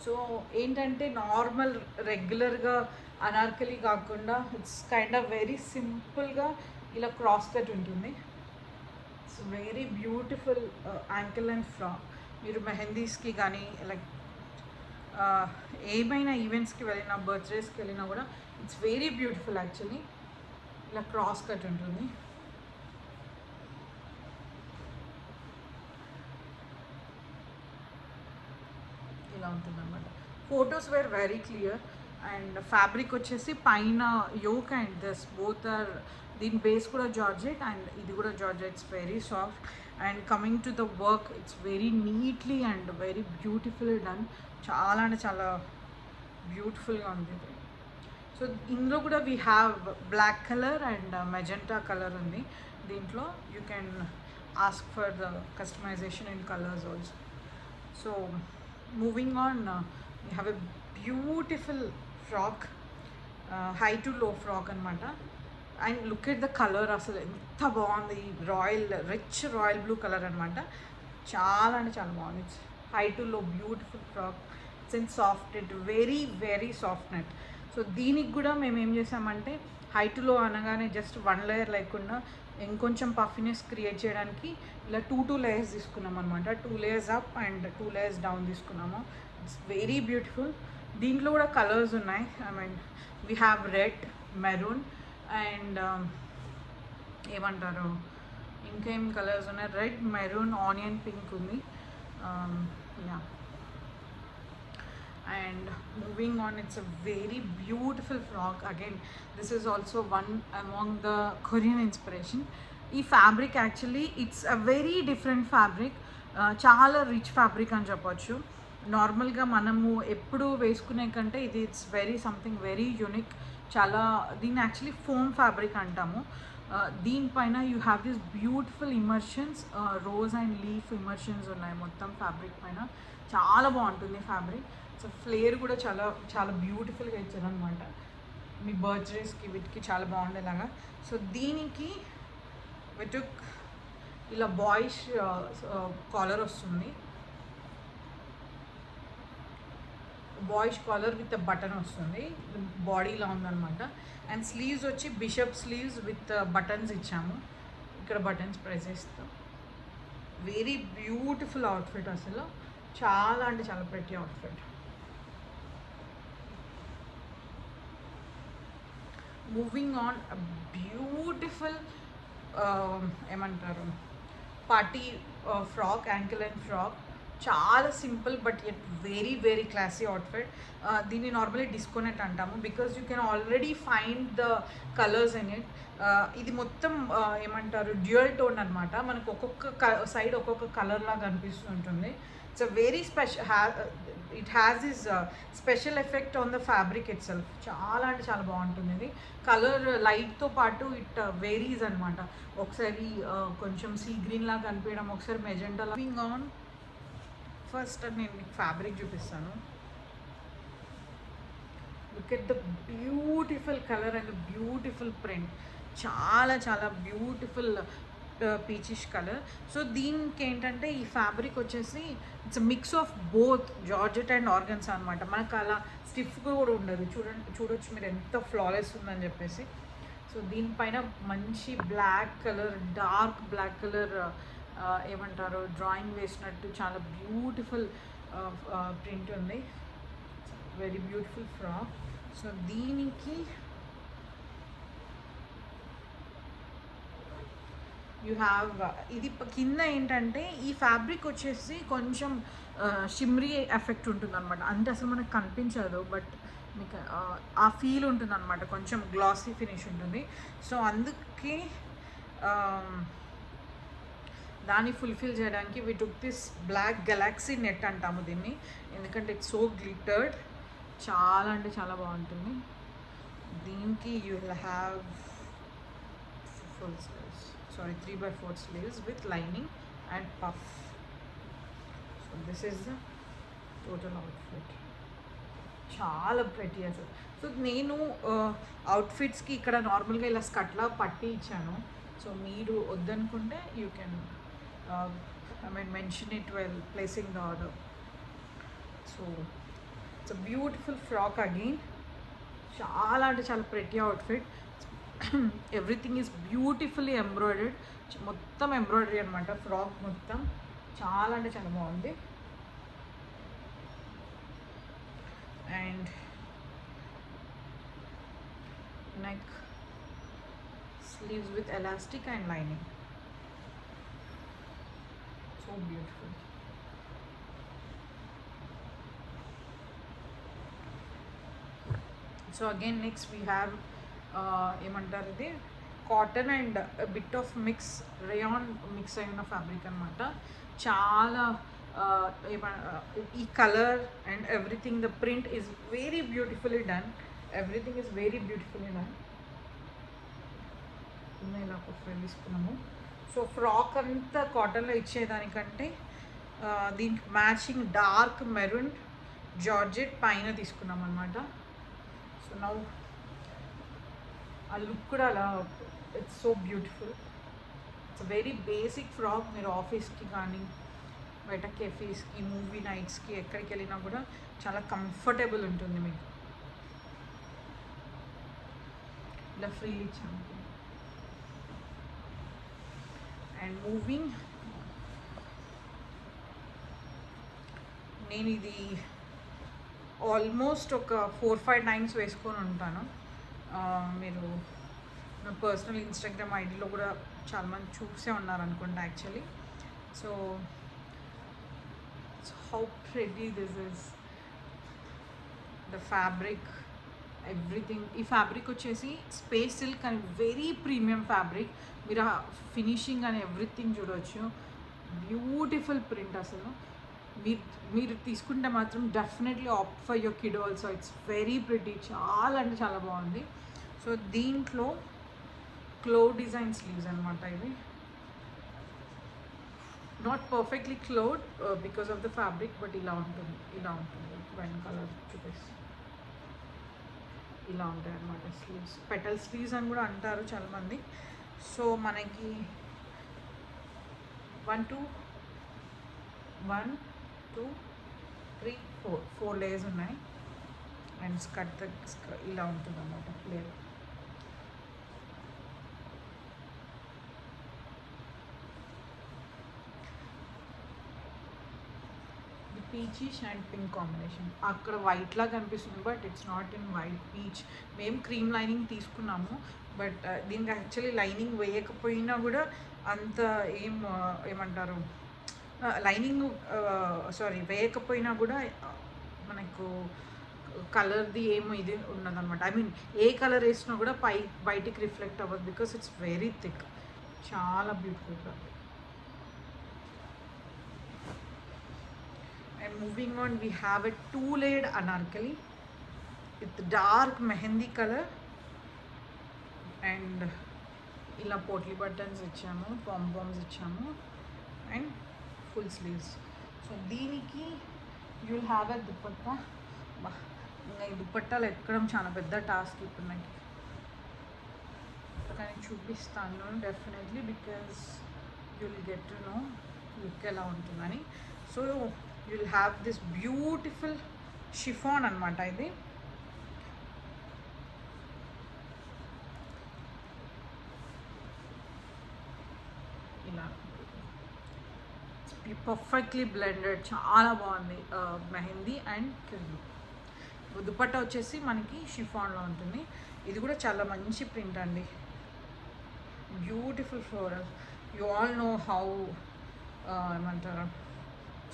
సో ఏంటంటే నార్మల్ రెగ్యులర్గా అనార్కలి కాకుండా ఇట్స్ కైండ్ ఆఫ్ వెరీ సింపుల్గా ఇలా క్రాస్ కట్ ఉంటుంది. It's very beautiful ankle and frock. మీరు మెహందీస్కి కానీ లైక్ ఏమైనా ఈవెంట్స్కి వెళ్ళినా, బర్త్డేస్కి వెళ్ళినా కూడా ఇట్స్ వెరీ బ్యూటిఫుల్ యాక్చువల్లీ. ఇలా క్రాస్ కట్ ఉంటుంది. ఇలా ఉంటుంది అన్నమాట. Photos were very clear. And fabric వచ్చేసి పైన yoke and this both are, దీని బేస్ కూడా జార్జెట్ అండ్ ఇది కూడా georgette. It's very soft. And coming to the work, it's very neatly and very beautifully done. చాలా అంటే చాలా బ్యూటిఫుల్గా ఉంది ఇది. సో ఇందులో కూడా we have black colour and magenta colour ఉంది దీంట్లో. You can ask for the customization in colours also. So moving on, we have a beautiful frock, high to low frock అనమాట. And look at the colour, అసలు ఎంత బాగుంది. Royal rich royal blue colour అనమాట. చాలా అంటే చాలా బాగుంది. It's high to low beautiful frock. It's in soft net, very very soft net. So దీనికి కూడా మేము ఏం చేసామంటే హై టు లో అనగానే జస్ట్ 1 layer లేకుండా ఇంకొంచెం పఫినెస్ క్రియేట్ చేయడానికి ఇలా 2 layers తీసుకున్నాం అనమాట. 2 layers up and 2 layers down తీసుకున్నాము. It's very beautiful. దీంట్లో కూడా కలర్స్ ఉన్నాయి. I mean we have red, maroon and ఏమంటారు ఇంకేం కలర్స్ ఉన్నాయి, రెడ్, మెరూన్, ఆనియన్ పింక్ ఉంది. Yeah. And moving on, it's a very beautiful frock. Again, this is also one among the Korean inspiration. ఈ fabric actually it's a very different fabric, చాలా rich fabric అని చెప్పొచ్చు. నార్మల్గా మనము ఎప్పుడు వేసుకునే కంటే ఇది it's very something very unique. చాలా, దీన్ని యాక్చువల్లీ ఫోమ్ ఫ్యాబ్రిక్ అంటాము. దీనిపైన you have this beautiful immersions, rose and leaf immersions ఉన్నాయి మొత్తం ఫ్యాబ్రిక్ పైన. చాలా బాగుంటుంది ఫ్యాబ్రిక్. సో ఫ్లేర్ కూడా చాలా చాలా బ్యూటిఫుల్గా ఇచ్చారనమాట. మీ బర్త్డేస్కి వీటికి చాలా బాగుండేలాగా. సో దీనికి విటుక్ ఇలా బాయ్స్ కాలర్ వస్తుంది, బాయ్స్ కాలర్ విత్ బటన్ వస్తుంది, బాడీలో ఉందన్నమాట. అండ్ స్లీవ్స్ వచ్చి బిషప్ స్లీవ్స్ విత్ బటన్స్ ఇచ్చాము. ఇక్కడ బటన్స్ ప్రెస్ చేస్తాం. వెరీ బ్యూటిఫుల్ అవుట్ఫిట్ అసలు, చాలా అంటే చాలా ప్రతి అవుట్ఫిట్. మూవింగ్ ఆన్, బ్యూటిఫుల్ ఏమంటారు party frock, ankle and frock. చాలా simple but at very very classy outfit. దీన్ని నార్మల్లీ డిస్కోనెట్ అంటాము because you can already find the colours in it. ఇది మొత్తం ఏమంటారు డ్యూయల్ టోన్ అనమాట. మనకు ఒక్కొక్క సైడ్ ఒక్కొక్క కలర్ లాగా అనిపిస్తుంటుంది. It's a very it has this special effect on the fabric it self. చాలా అంటే చాలా బాగుంటుంది ఇది. కలర్ లైట్తో పాటు ఇట్ వేరీస్ అనమాట. ఒకసారి కొంచెం సీ గ్రీన్ లాగా కనిపించడం, ఒకసారి మెజెంటా. మూవింగ్ ఆన్, ఫస్ట్ నేను మీకు ఫ్యాబ్రిక్ చూపిస్తాను. Look at the beautiful colour and beautiful print. చాలా చాలా బ్యూటిఫుల్ పీచిష్ కలర్. సో దీనికి ఏంటంటే ఈ ఫ్యాబ్రిక్ వచ్చేసి it's mix of both georgette and organs అనమాట. మనకు అలా స్టిఫ్గా కూడా ఉండదు. చూడొచ్చు మీరు ఎంత ఫ్లాలెస్ ఉందని చెప్పేసి. సో దీనిపైన మంచి black colour, dark black colour ఏమంటారు డ్రాయింగ్ వేసినట్టు చాలా బ్యూటిఫుల్ ప్రింట్ ఉంది. Very beautiful frock. సో దీనికి యూ హ్యావ్ ఇది కింద ఏంటంటే ఈ ఫ్యాబ్రిక్ వచ్చేసి కొంచెం షిమ్రీ ఎఫెక్ట్ ఉంటుంది అనమాట. అంటే అసలు మనకు కనిపించదు బట్ మీకు ఆ ఫీల్ ఉంటుంది అనమాట. కొంచెం గ్లాసీ ఫినిష్ ఉంటుంది. సో అందుకే దాన్ని ఫుల్ఫిల్ చేయడానికి we took this black galaxy net అంటాము దీన్ని, ఎందుకంటే ఇట్స్ సో గ్లిటర్డ్. చాలా అంటే చాలా బాగుంటుంది. దీనికి you will have full sleeves, sorry 3/4 sleeves with lining and puff. So this is the total outfit. చాలా ప్రెటీ అసలు. సో నేను అవుట్ఫిట్స్కి ఇక్కడ నార్మల్గా ఇలా స్కర్ట్లా పట్టి ఇచ్చాను. సో మీరు వద్దనుకుంటే you can mention it well placing the order. So it's a beautiful frock again. చాలా అంటే చాలా pretty outfit. Everything is beautifully embroidered. మొత్తం ఎంబ్రాయిడరీ అనమాట ఫ్రాక్ మొత్తం. చాలా అంటే చాలా బాగుంది. And neck sleeves with elastic and lining. So beautiful. So again next we have ఏమంటారు ఇది cotton and bit of mix rayon mix అయిన ఫ్యాబ్రిక్ అనమాట. చాలా ఈ colour and everything, the print is very beautifully done. Everything is very beautifully done. ఇలా ఒక friend తీసుకున్నాము. So frock అంతా కాటన్లో ఇచ్చేదానికంటే దీనికి మ్యాచింగ్ డార్క్ మెరూన్ జార్జెట్ పైన తీసుకున్నాం అనమాట. సో నౌ ఆ లుక్ కూడా అలా it's so beautiful. It's very basic frock. మీరు ఆఫీస్కి కానీ బయట కెఫీస్కి, మూవీ నైట్స్కి ఎక్కడికి వెళ్ళినా కూడా చాలా కంఫర్టబుల్ ఉంటుంది మీకు. ఇలా ఫ్రీలీ ఇచ్చాను. అండ్ మూవింగ్, నేను ఇది ఆల్మోస్ట్ ఒక 4-5 టైమ్స్ వేసుకొని ఉంటాను. మీరు నా పర్సనల్ ఇన్స్టాగ్రామ్ ఐడిలో కూడా చాలామంది చూసే ఉన్నారనుకుంటా actually. So how pretty this is, the fabric, everything. ఈ ఫ్యాబ్రిక్ వచ్చేసి space silk and very premium fabric. మీరు ఫినిషింగ్ అని ఎవ్రీథింగ్ చూడవచ్చు. బ్యూటిఫుల్ ప్రింట్ అసలు. మీరు తీసుకుంటే మాత్రం definitely opt for your kid also. It's very pretty. చాలా అంటే చాలా బాగుంది. సో దీంట్లో క్లో డిజైన్ స్లీవ్స్ అనమాట ఇవి. Not perfectly cloud because of the fabric, but ఇలా ఉంటుంది. వైన్ కలర్ చూపిస్తుంది. ఇలా ఉంటాయి అన్నమాట స్లీవ్స్. పెటల్ స్లీవ్స్ అని కూడా అంటారు చాలామంది. సో మనకి 1 2 3 4 లేయర్స్ ఉన్నాయి. అండ్ స్కర్ట్ ఇలా ఉంటుంది అన్నమాట layer. Peachish and pink combination. అక్కడ వైట్ లా కనిపిస్తుంది but it's not in white, peach. మేము క్రీమ్ లైనింగ్ తీసుకున్నాము బట్ దీనికి యాక్చువల్లీ లైనింగ్ వేయకపోయినా కూడా అంత ఏమంటారు, లైనింగ్ సారీ వేయకపోయినా కూడా మనకు కలర్ది ఏమో ఇది ఉన్నదన్నమాట. ఐ మీన్ ఏ కలర్ వేసినా కూడా బయటికి రిఫ్లెక్ట్ అవ్వదు బికాస్ ఇట్స్ వెరీ థిక్. చాలా బ్యూటిఫుల్గా. And moving on, we have a 2-layered anarkali with dark mehendi color and ఇలా పోట్లీ బటన్స్ ఇచ్చాము, పాంపామ్స్ ఇచ్చాము అండ్ ఫుల్ స్లీవ్స్. సో దీనికి యూ విల్ హ్యావ్ ఎ దుపట్టా. ఇంకా ఈ దుపట్టాలు ఎక్కడం చాలా పెద్ద టాస్క్ ఇప్పుడు నాకు, కానీ చూపిస్తాను definitely because you will get to no look ఎలా ఉంటుందని. So you will have this beautiful chiffon అనమాట. ఇది ఇలా పర్ఫెక్ట్లీ బ్లెండెడ్, చాలా బాగుంది మెహందీ అండ్ క్రీమ్. దుపట్టా వచ్చేసి మనకి షిఫాన్లో ఉంటుంది. ఇది కూడా చాలా మంచి ప్రింట్ అండి, beautiful floral. You all know how ఏమంటారు,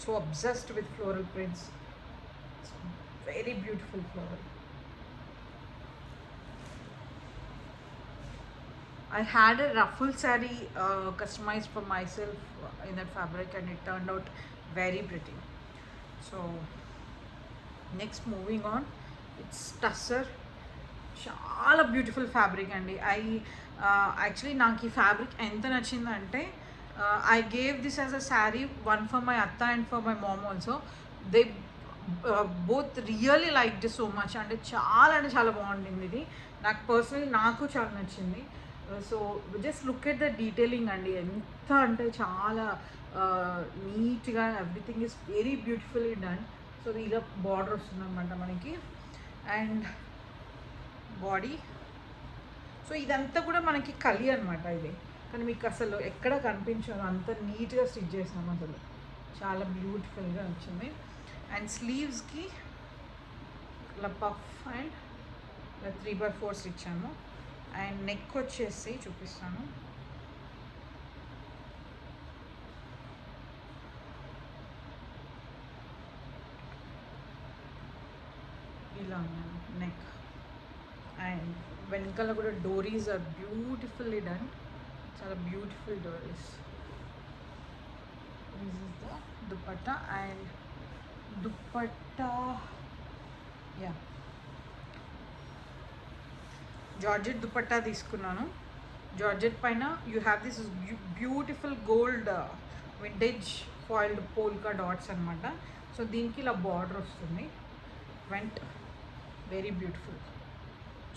so obsessed with floral prints. Very beautiful floral. I had a ruffle saree customized for myself in that fabric and it turned out very pretty. So next moving on, it's tussar. చాలా beautiful fabric అండి. Actually నాకు ఈ fabric ఎంత నచ్చిందంటే I gave this as a sari, one for my అత్త and for my mom also. They both really like this so much. అంటే చాలా బాగుండింది ఇది. నాకు పర్సనలీ నాకు చాలా నచ్చింది. So just look at the detailing అండి, ఎంత అంటే చాలా నీట్గా everything is very beautifully done. So ఇలా బార్డర్ వస్తుందన్నమాట మనకి అండ్ బాడీ. సో ఇదంతా కూడా మనకి కలి అనమాట ఇది, కానీ మీకు అసలు ఎక్కడ కనిపించదు, అంత నీట్గా స్టిచ్ చేసాము, అసలు చాలా బ్యూటిఫుల్గా వచ్చింది. అండ్ స్లీవ్స్కి ఇలా పఫ్ అండ్ 3/4 ఇచ్చాము. అండ్ నెక్ వచ్చేసి చూపిస్తాను, ఇలా ఉన్నాను నెక్. అండ్ వెనకాల కూడా డోరీస్ ఆర్ బ్యూటిఫుల్లీ డన్, చాలా beautiful doris. This is the dupatta. And dupatta yeah georgette dupatta తీసుకున్నాను. జార్జెట్ పైన you have this beautiful gold vintage foiled polka dots అనమాట. సో దీనికి ఇలా బార్డర్ వస్తుంది. వెంట్ వెరీ బ్యూటిఫుల్,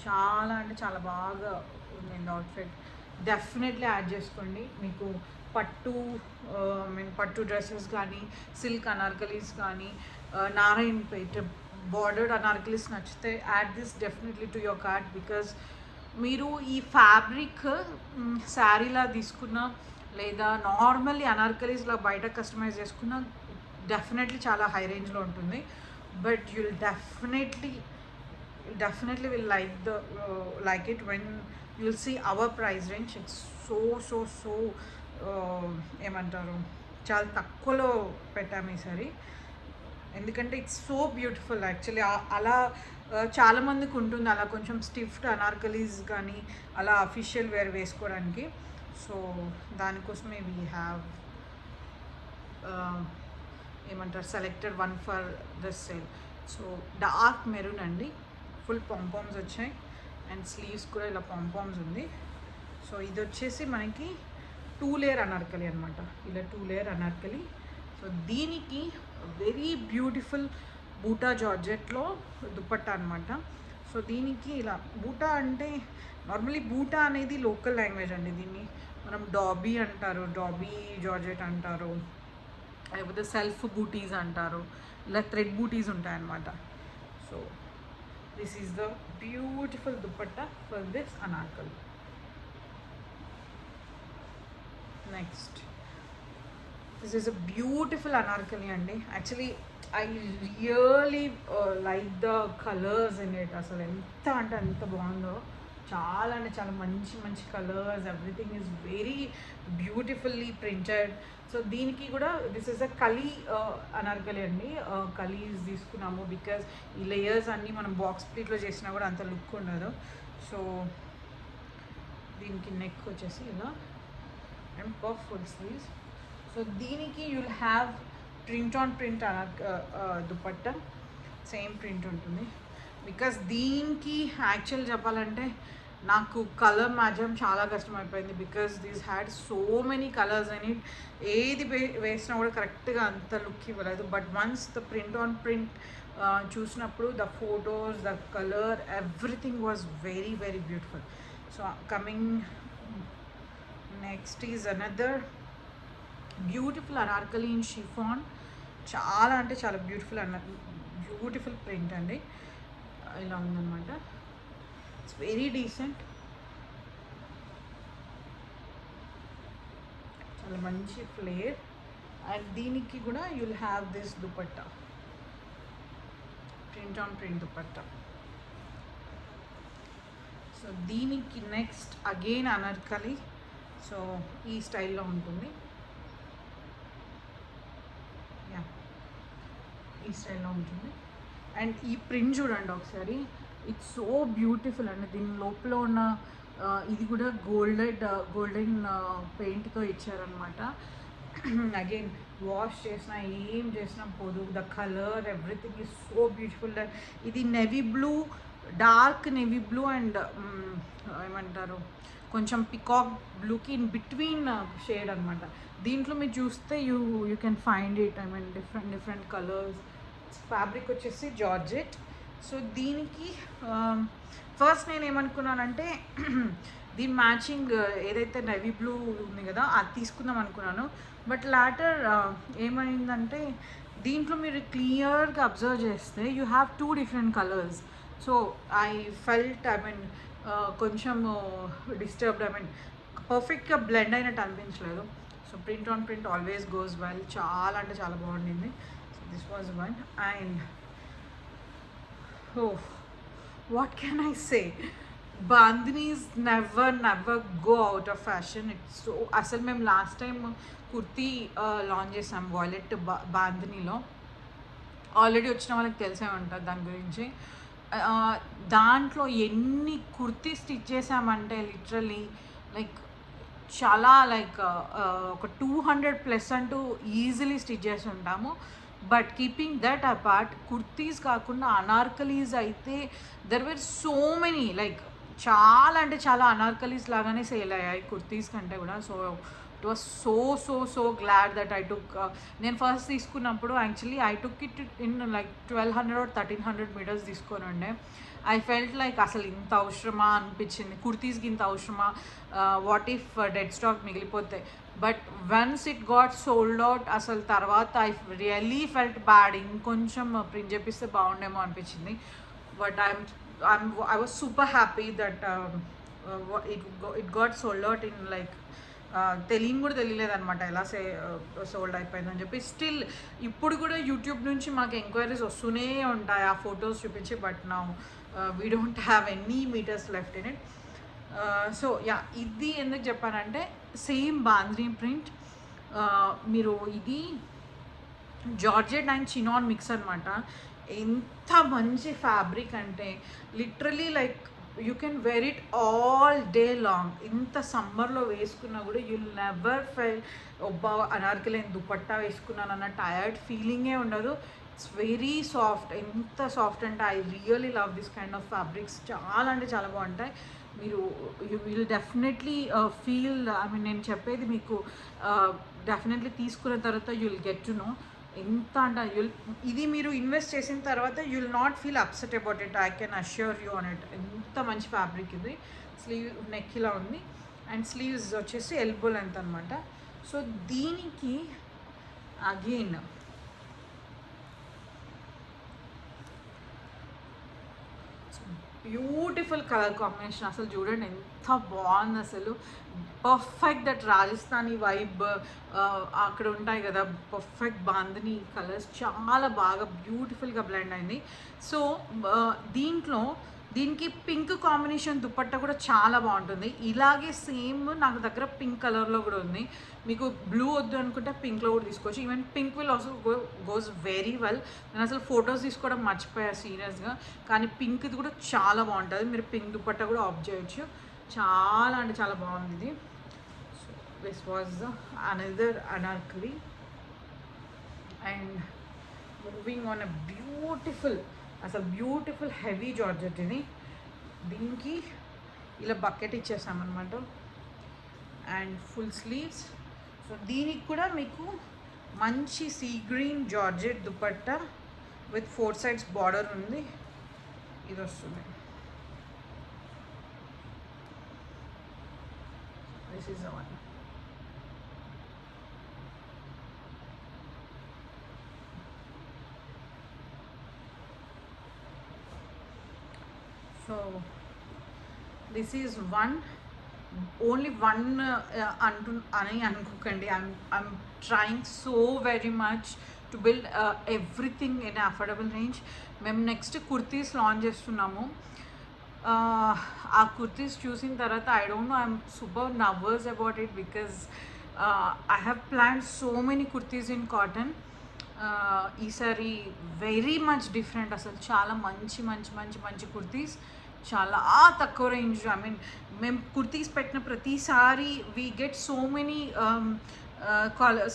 చాలా అంటే చాలా బాగా ఉంది అవుట్ఫిట్. డెఫినెట్లీ యాడ్ చేసుకోండి. మీకు పట్టు డ్రెస్సెస్ కానీ, సిల్క్ అనార్కలీస్ కానీ, నారాయణపేట బార్డర్డ్ అనార్కలీస్ నచ్చితే add this definitely to your cart. Because మీరు ఈ ఫ్యాబ్రిక్ శారీలా తీసుకున్న లేదా నార్మల్లీ అనార్కలీస్లా బయట కస్టమైజ్ చేసుకున్న డెఫినెట్లీ చాలా హై రేంజ్లో ఉంటుంది. But you will definitely will like it when you'll see our price range. It's so ఏమంటారు, చాలా తక్కువలో పెట్టాము ఈసారి, ఎందుకంటే ఇట్స్ సో బ్యూటిఫుల్. యాక్చువల్లీ అలా చాలామందికి ఉంటుంది అలా కొంచెం స్టిఫ్డ్ అనార్కలీస్ కానీ అలా అఫీషియల్ వేర్ వేసుకోవడానికి. సో దానికోసమే వీ హ్యావ్ ఏమంటారు selected one for this sale. So dark maroon అండి, ఫుల్ పాంపామ్స్ వచ్చాయి అండ్ స్లీవ్స్ కూడా ఇలా పాంపామ్స్ ఉంది. సో ఇది వచ్చేసి మనకి 2-లేయర్ అనార్కలి అనమాట, ఇలా 2-లేయర్ అనార్కలి. సో దీనికి వెరీ బ్యూటిఫుల్ బూటా జార్జెట్లో దుపట్టా అనమాట. సో దీనికి ఇలా బూటా అంటే నార్మలీ బూటా అనేది లోకల్ లాంగ్వేజ్ అండి, దీన్ని మనం డాబీ అంటారు, డాబీ జార్జెట్ అంటారు, లేకపోతే సెల్ఫ్ బూటీస్ అంటారు, ఇలా థ్రెడ్ బూటీస్ ఉంటాయన్నమాట. So this is the beautiful dupatta for this anarkali. Next this is a beautiful anarkali అండి. Actually I really like the colours in it. అసలు ఎంత అంటే అంత బాగుందో, చాలా అంటే చాలా మంచి మంచి colours, everything is very beautifully printed. So దీనికి కూడా దిస్ ఇస్ అ కలీ అనార్కలి అండి. కలీస్ తీసుకున్నాము బికాజ్ ఈ లేయర్స్ అన్నీ మనం బాక్స్ ప్లీట్లో చేసినా కూడా అంత లుక్ ఉండదు. సో దీనికి నెక్ వచ్చేసి ఇలా and puff full sleeves. So దీనికి you'll have print on print dupatta, same print ఉంటుంది. బికాస్ దీనికి యాక్చువల్ చెప్పాలంటే నాకు కలర్ మ్యాచ్ చాలా కష్టమైపోయింది. Because these had so many colours అని ఇట్. ఏది వేసినా కూడా కరెక్ట్గా అంత లుక్ ఇవ్వలేదు. But once the print on print చూసినప్పుడు the photos, the colour, everything was very very beautiful. So coming next is another beautiful anarkali in chiffon. చాలా అంటే చాలా బ్యూటిఫుల్ ప్రింట్ అండి. ఇలా ఉందన్నమాట. ఇట్స్ వెరీ డీసెంట్, చాలా మంచి ఫ్లేర్. అండ్ దీనికి కూడా you'll have this dupatta, print on print dupatta. So దీనికి నెక్స్ట్ అగైన్ అనార్కలి. సో ఈ స్టైల్లో ఉంటుంది, ఈ స్టైల్లో ఉంటుంది. అండ్ ఈ ప్రింట్ చూడండి ఒకసారి, ఇట్స్ సో బ్యూటిఫుల్ అండి. దీని లోపల ఉన్న ఇది కూడా గోల్డెన్ పెయింట్తో ఇచ్చారనమాట. అగైన్ వాష్ చేసినా ఏం చేసినా పోదు. The colour everything is so beautiful. ఇది navy blue, dark navy blue and ఏమంటారు కొంచెం పికాక్ బ్లూకి ఇన్ బిట్వీన్ షేడ్ అనమాట. దీంట్లో మీరు చూస్తే you can find it, I mean different colours. Fabric వచ్చేసి జార్జెట్. సో దీనికి ఫస్ట్ నేను ఏమనుకున్నానంటే దీని మ్యాచింగ్ ఏదైతే నెవీ బ్లూ ఉంది కదా అది తీసుకుందాం అనుకున్నాను. బట్ లాటర్ ఏమైందంటే దీంట్లో మీరు క్లియర్గా అబ్జర్వ్ చేస్తే you have 2 different colours. So I felt, I mean కొంచెం డిస్టర్బ్డ్, ఐ మీన్ పర్ఫెక్ట్గా బ్లెండ్ అయినట్టు అనిపించలేదు. So print on print always goes well. చాలా అంటే చాలా బాగుండింది. So this was one. And what can I say? Bandhanis never go out of fashion. It's so అసలు మేము లాస్ట్ టైం కుర్తీ లాంచ్ చేసాం వాయిలెట్ బాంధనీలో. ఆల్రెడీ వచ్చిన వాళ్ళకి తెలిసే ఉంటుంది దాని గురించి. దాంట్లో ఎన్ని కుర్తీ స్టిచ్ చేసామంటే లిటరలీ లైక్ చాలా లైక్ ఒక 200+ అంటూ ఈజీలీ స్టిచ్ చేసి ఉంటాము. But keeping that apart, kurtis కాకుండా అనార్కలీస్ అయితే there were so many, like చాలా అంటే చాలా అనార్కలీస్ లాగానే సేల్ అయ్యాయి కుర్తీస్ కంటే కూడా. So it was so glad that I took. నేను ఫస్ట్ తీసుకున్నప్పుడు actually I took it in like 1200 or 1300 metres తీసుకొని ఉండే. ఐ ఫెల్ట్ లైక్ అసలు ఇంత అవసరమా అనిపించింది, కుర్తీస్కి ఇంత అవసరమా, వాట్ ఇఫ్ డెడ్ స్టాక్ మిగిలిపోతే. But once it got sold out, అసలు తర్వాత ఐ రియల్లీ ఫెల్ట్ బ్యాడ్. ఇంకొంచెం ప్రింట్ చేపిస్తే బాగుండేమో అనిపించింది. But I was super happy that it got sold out in like తెలియని కూడా తెలియలేదన్నమాట ఎలా సోల్డ్ అయిపోయిందని చెప్పి. స్టిల్ ఇప్పుడు కూడా యూట్యూబ్ నుంచి మాకు ఎంక్వైరీస్ వస్తూనే ఉంటాయి ఆ ఫొటోస్ చూపించి. బట్ నా we don't have any metres left in it. So yeah, ఇది ఎందుకు చెప్పానంటే సేమ్ బాంద్రీ ప్రింట్. మీరు ఇది జార్జెట్ అండ్ చినాన్ మిక్స్ అనమాట. ఎంత మంచి ఫ్యాబ్రిక్ అంటే literally like you can wear it all day long. ఇంత సమ్మర్లో వేసుకున్నా కూడా యుల్ నెవర్ ఫెల్ ఒబ్బా అనార్కలి దుపట్టా వేసుకున్నాను అన్న టయర్డ్ ఫీలింగే ఉండదు. It's very soft. ఎంత సాఫ్ట్ అంటే I really love this kind of fabrics. చాలా అంటే చాలా బాగుంటాయి. మీరు you will definitely feel, I mean నేను చెప్పేది మీకు డెఫినెట్లీ తీసుకున్న తర్వాత you will get to know ఎంత అంటే ఇది మీరు ఇన్వెస్ట్ చేసిన తర్వాత you will not feel upset about it. I can assure you on it. ఎంత మంచి ఫ్యాబ్రిక్ ఇది. స్లీవ్ నెక్ ఇలా ఉంది అండ్ స్లీవ్స్ వచ్చేసి ఎల్బో లెంత్ అనమాట. సో దీనికి అగైన్ బ్యూటిఫుల్ కలర్ కాంబినేషన్. అసలు చూడండి ఎంత బాగుంది అసలు. పర్ఫెక్ట్ దట్ రాజస్థానీ వైబ్ అక్కడ ఉంటాయి కదా, పర్ఫెక్ట్ బాందని కలర్స్ చాలా బాగా బ్యూటిఫుల్గా బ్లెండ్ అయింది. సో దీనికి పింక్ కాంబినేషన్ దుపట్టా కూడా చాలా బాగుంటుంది. ఇలాగే సేమ్ నాకు దగ్గర పింక్ కలర్లో కూడా ఉంది. మీకు బ్లూ వద్దు అనుకుంటే పింక్లో కూడా తీసుకోవచ్చు. Even pink will also goes very well. నేను అసలు ఫొటోస్ తీసుకోవడం మర్చిపోయా సీరియస్గా, కానీ పింక్ది కూడా చాలా బాగుంటుంది. మీరు పింక్ దుపట్టా కూడా ఆఫ్ చేయొచ్చు. చాలా అంటే చాలా బాగుంది ఇది. So this was another anarkali. And moving on a beautiful, అసలు బ్యూటిఫుల్ హెవీ జార్జెట్ ఇది. దీనికి ఇలా బకెట్ ఇచ్చేసామన్నమాట అండ్ ఫుల్ స్లీవ్స్. సో దీనికి కూడా మీకు మంచి sea green georgette dupatta with 4 sides border ఉంది. ఇది వస్తుంది. This is the one. So this is one, only one అని అనుకోకండి. I'm trying so very much to build everything in affordable range. మేము నెక్స్ట్ కుర్తీస్ లాంచ్ చేస్తున్నాము. ఆ కుర్తీస్ చూసిన తర్వాత I don't no, I'm super nervous about it because I have planned so many kurtis in cotton. ఈసారి very much different, అసలు చాలా మంచి మంచి మంచి మంచి కుర్తీస్ చాలా తక్కువ రేంజ్. ఐ మీన్ మేము కుర్తీస్ పెట్టిన ప్రతిసారి we get so many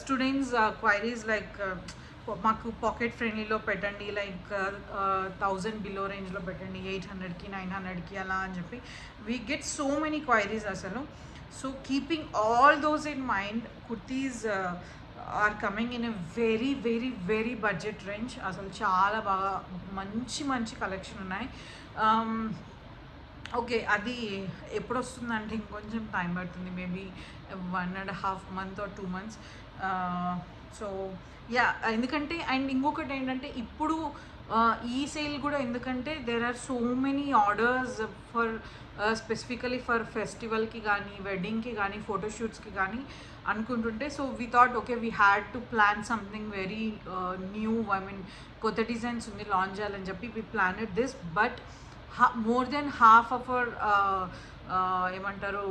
students queries like మాకు పాకెట్ ఫ్రెండ్లీలో పెట్టండి, లైక్ 1000 బిలో రేంజ్లో పెట్టండి, 800కి 900కి అలా అని చెప్పి we get so many queries అసలు. So keeping all those in mind, kurtis are coming in a very very very budget range. అసలు చాలా బాగా మంచి మంచి కలెక్షన్ ఉన్నాయి. ఓకే, అది ఎప్పుడు వస్తుందంటే ఇంకొంచెం టైం పడుతుంది, maybe 1.5 months or 2 months. So yeah, ఎందుకంటే అండ్ ఇంకొకటి ఏంటంటే ఇప్పుడు ఈ సేల్ కూడా ఎందుకంటే there are so many orders for specifically for ఫెస్టివల్కి కానీ వెడ్డింగ్కి కానీ ఫోటోషూట్స్కి కానీ అనుకుంటుంటే, so we thought okay we had to plan something very new. I mean కొత్త డిజైన్స్ ఉంది లాంచ్ చేయాలని చెప్పి we planned this. But more than half of our ఏమంటారు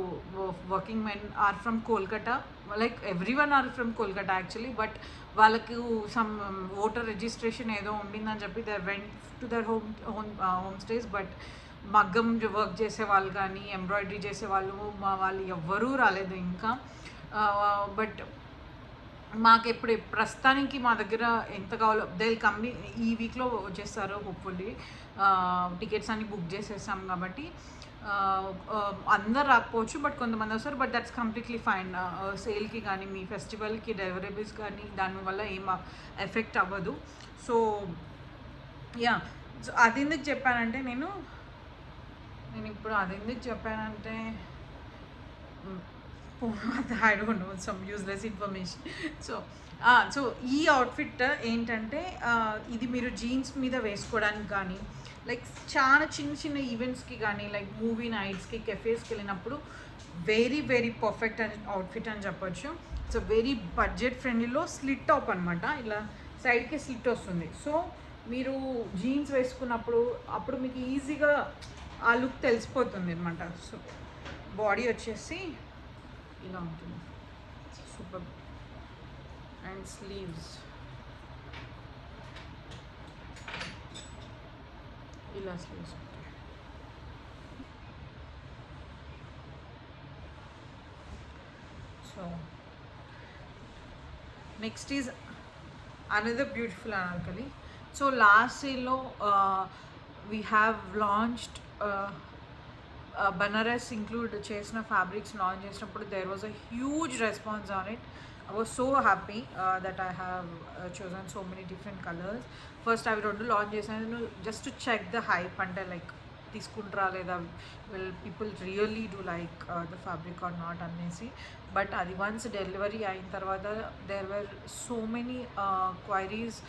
working men are from Kolkata, like every one or from Kolkata actually. But వాళ్ళకి some voter registration ఏదో ఉండిందని చెప్పి they went to their home stays. But మగ్గం work చేసే వాళ్ళు కానీ embroidery చేసే వాళ్ళు ఎవ్వరూ రాలేదు ఇంకా. బట్ మాకు ఎప్పుడు ప్రస్తుతానికి మా దగ్గర ఎంత కావాలో దే కమ్మి ఈ వీక్లో వచ్చేస్తారు హోప్ఫుల్లీ. టికెట్స్ అన్ని బుక్ చేసేసాం కాబట్టి అందరు రాకపోవచ్చు, బట్ కొంతమంది వస్తారు. But that's completely fine. సేల్కి కానీ మీ ఫెస్టివల్కి డెలివరీస్ కానీ దానివల్ల ఏం ఎఫెక్ట్ అవ్వదు. సో యా, సో అది ఎందుకు చెప్పానంటే నేను ఇప్పుడు అది ఎందుకు చెప్పానంటే I don't no, some useless information. So ఈ అవుట్ఫిట్ ఏంటంటే ఇది మీరు జీన్స్ మీద వేసుకోవడానికి కానీ లైక్ చాలా చిన్న చిన్న ఈవెంట్స్కి కానీ లైక్ మూవీ నైట్స్కి కెఫేస్కి వెళ్ళినప్పుడు వెరీ వెరీ పర్ఫెక్ట్ అని అవుట్ఫిట్ అని చెప్పొచ్చు. సో వెరీ బడ్జెట్ ఫ్రెండ్లీలో స్లిట్ టాప్ అనమాట, ఇలా సైడ్కి స్లిట్ వస్తుంది. సో మీరు జీన్స్ వేసుకున్నప్పుడు అప్పుడు మీకు ఈజీగా ఆ లుక్ తెలిసిపోతుంది అనమాట. సో బాడీ వచ్చేసి ఇలా ఉంటుంది, సూపర్. అండ్ స్లీవ్స్ ఇలా స్లీవ్స్ ఉంటాయి. So next is another beautiful anarkali. So last సేల్లో we have launched Banaras include చేసిన ఫ్యాబ్రిక్స్ లాంచ్ చేసినప్పుడు there was a huge response on it. I was so happy that I have chosen so many different colors. First అవి 2 launch చేశాను just to check the hype, అంటే like తీసుకుంటారా లేదా, will people really do like the fabric or not అనేసి. But అది once delivery అయిన తర్వాత there were so many queries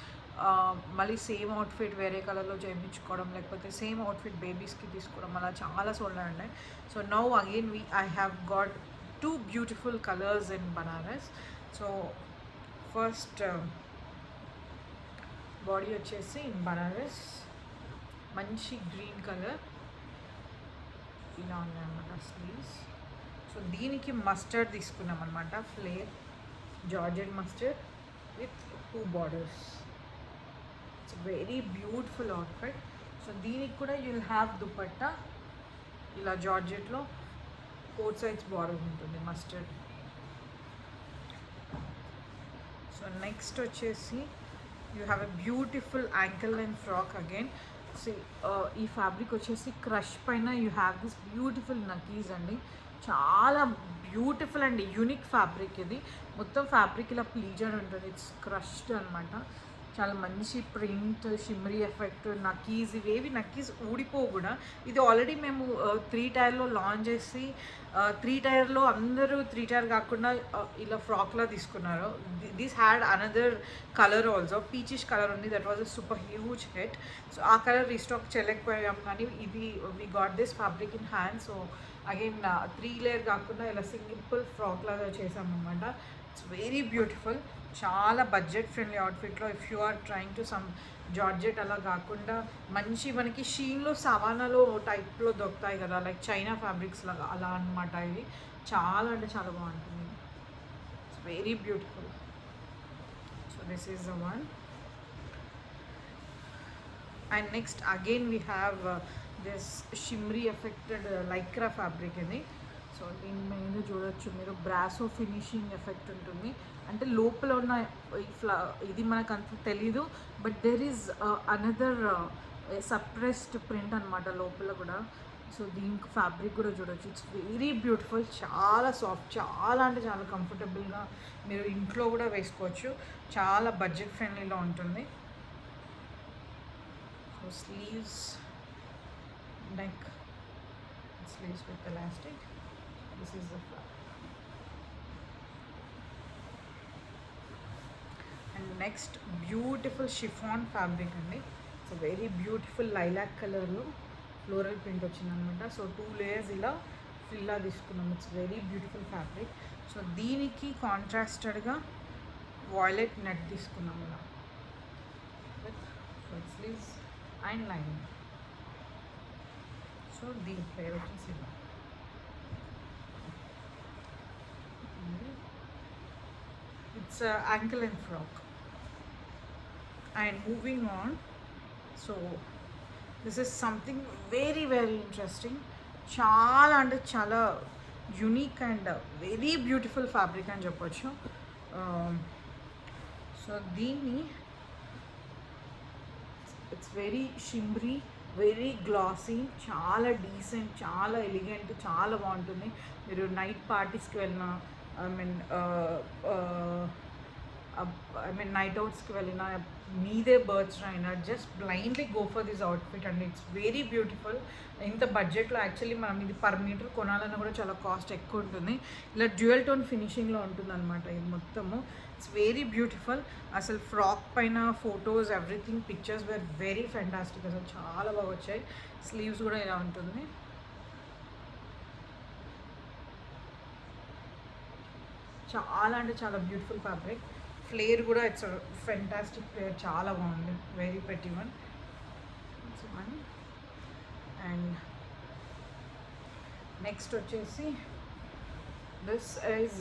మళ్ళీ సేమ్ అవుట్ఫిట్ వేరే కలర్లో చేయించుకోవడం, లేకపోతే సేమ్ అవుట్ఫిట్ బేబీస్కి తీసుకోవడం, అలా చాలా సోల్డ్ ఉన్నాయి. So now again I have got 2 beautiful colours in Banaras. So first body వచ్చేసి బనారస్ మంచి గ్రీన్ కలర్ ఇలా ఉన్నాయన్నమాట స్లీవ్స్. సో దీనికి మస్టర్డ్ తీసుకున్నాం అనమాట, flare georgette mustard with 2 borders. It's very beautiful outfit. So దీనికి కూడా యూ విల్ హ్యావ్ దుపట్టా ఇలా జార్జెట్లో 4 సైడ్స్ బార్డర్ ఉంటుంది మస్టర్డ్. సో నెక్స్ట్ వచ్చేసి you have a beautiful ankle length frock again. ఈ ఫ్యాబ్రిక్ వచ్చేసి క్రష్ పైన యూ హ్యావ్ దిస్ బ్యూటిఫుల్ నకీస్ అండి. చాలా బ్యూటిఫుల్ అండ్ యూనిక్ ఫ్యాబ్రిక్ ఇది. మొత్తం ఫ్యాబ్రిక్ ఇలా ప్లీజెడ్ ఉంటుంది, ఇట్స్ క్రష్డ్ అనమాట. చాలా మంచి ప్రింట్, షిమ్మరీ ఎఫెక్ట్, నకీస్ ఇవేవి నకీస్ ఊడిపోవు కూడా. ఇది ఆల్రెడీ మేము 3 టైర్లో లాంచ్ చేసి 3 టైర్లో అందరూ 3 టైర్ కాకుండా ఇలా ఫ్రాక్లా తీసుకున్నారు. This had another colour also, peachish colour ఉంది, that was a super huge hit. So ఆ కలర్ రీస్టాక్ చేయలేకపోయాం, కానీ ఇది we got this fabric in hand. So again 3 layer కాకుండా ఇలా సింపుల్ ఫ్రాక్ లాగా చేసామన్నమాట. ఇట్స్ వెరీ బ్యూటిఫుల్, చాలా బడ్జెట్ ఫ్రెండ్లీ అవుట్ఫిట్లో. If you are trying to some georgette అలా కాకుండా మంచి మనకి షీన్లో సవానాలో టైప్లో దొరుకుతాయి కదా, లైక్ చైనా ఫ్యాబ్రిక్స్ లాగా అలా అనమాట. ఇది చాలా అంటే చాలా బాగుంటుంది. It's very beautiful. So this is the one. And next again we have this shimmery effected Lycra fabric ఇది. సో దీని మీద చూడొచ్చు మీరు, బ్రాసో ఫినిషింగ్ ఎఫెక్ట్ ఉంటుంది. అంటే లోపల ఉన్న ఇది మనకు అంత తెలీదు, but there is another suppressed print అనమాట లోపల కూడా. సో దీనికి ఫ్యాబ్రిక్ కూడా చూడొచ్చు, ఇట్స్ వెరీ బ్యూటిఫుల్, చాలా సాఫ్ట్, చాలా అంటే చాలా కంఫర్టబుల్గా మీరు ఇంట్లో కూడా వేసుకోవచ్చు. చాలా బడ్జెట్ ఫ్రెండ్లీలో ఉంటుంది. So sleeves, neck, sleeves with elastic. This is the flap. And next beautiful chiffon fabric andi. It's a very beautiful lilac color lo floral print వచ్చిందన్నమాట. సో 2 layers ఇలా ఫిల్లా తీసుకున్నాం. It's very beautiful fabric. So దీనికి కాంట్రాస్టెడ్గా violet net తీసుకున్నాం ఇలా with full sleeves and lining. So దీని పేరు వచ్చేసి ఇలా. It's an ankle and frock. And moving on, so this is something very very interesting. చాలా అంటే చాలా unique and very beautiful fabric అని చెప్పొచ్చు. సో దీన్ని ఇట్స్ వెరీ షిమ్రీ, వెరీ గ్లాసీ, చాలా డీసెంట్, చాలా ఎలిగెంట్, చాలా బాగుంటుంది. మీరు నైట్ పార్టీస్కి వెళ్ళినా, ఐ మీన్ నైట్ అవుట్స్కి వెళ్ళినా, మీదే బర్త్స్ అయినా, just blindly go for this outfit and it's very beautiful. ఇంత బడ్జెట్లో యాక్చువల్లీ మనం ఇది పర్ మీటర్ కొనాలన్నా కూడా చాలా కాస్ట్ ఎక్కువ ఉంటుంది. ఇలా డ్యూయల్ టోన్ ఫినిషింగ్లో ఉంటుంది అనమాట ఇది మొత్తము. It's very beautiful. అసలు ఫ్రాక్ పైన photos, everything, pictures were very fantastic, అసలు చాలా బాగా వచ్చాయి. స్లీవ్స్ కూడా ఇలా ఉంటుంది. చాలా అంటే చాలా బ్యూటిఫుల్ ఫ్యాబ్రిక్. ఫ్లేర్ కూడా ఇట్స్ ఫెంటాస్టిక్ ఫ్లేర్, చాలా బాగుంది, very pretty one. One and next వచ్చేసి this is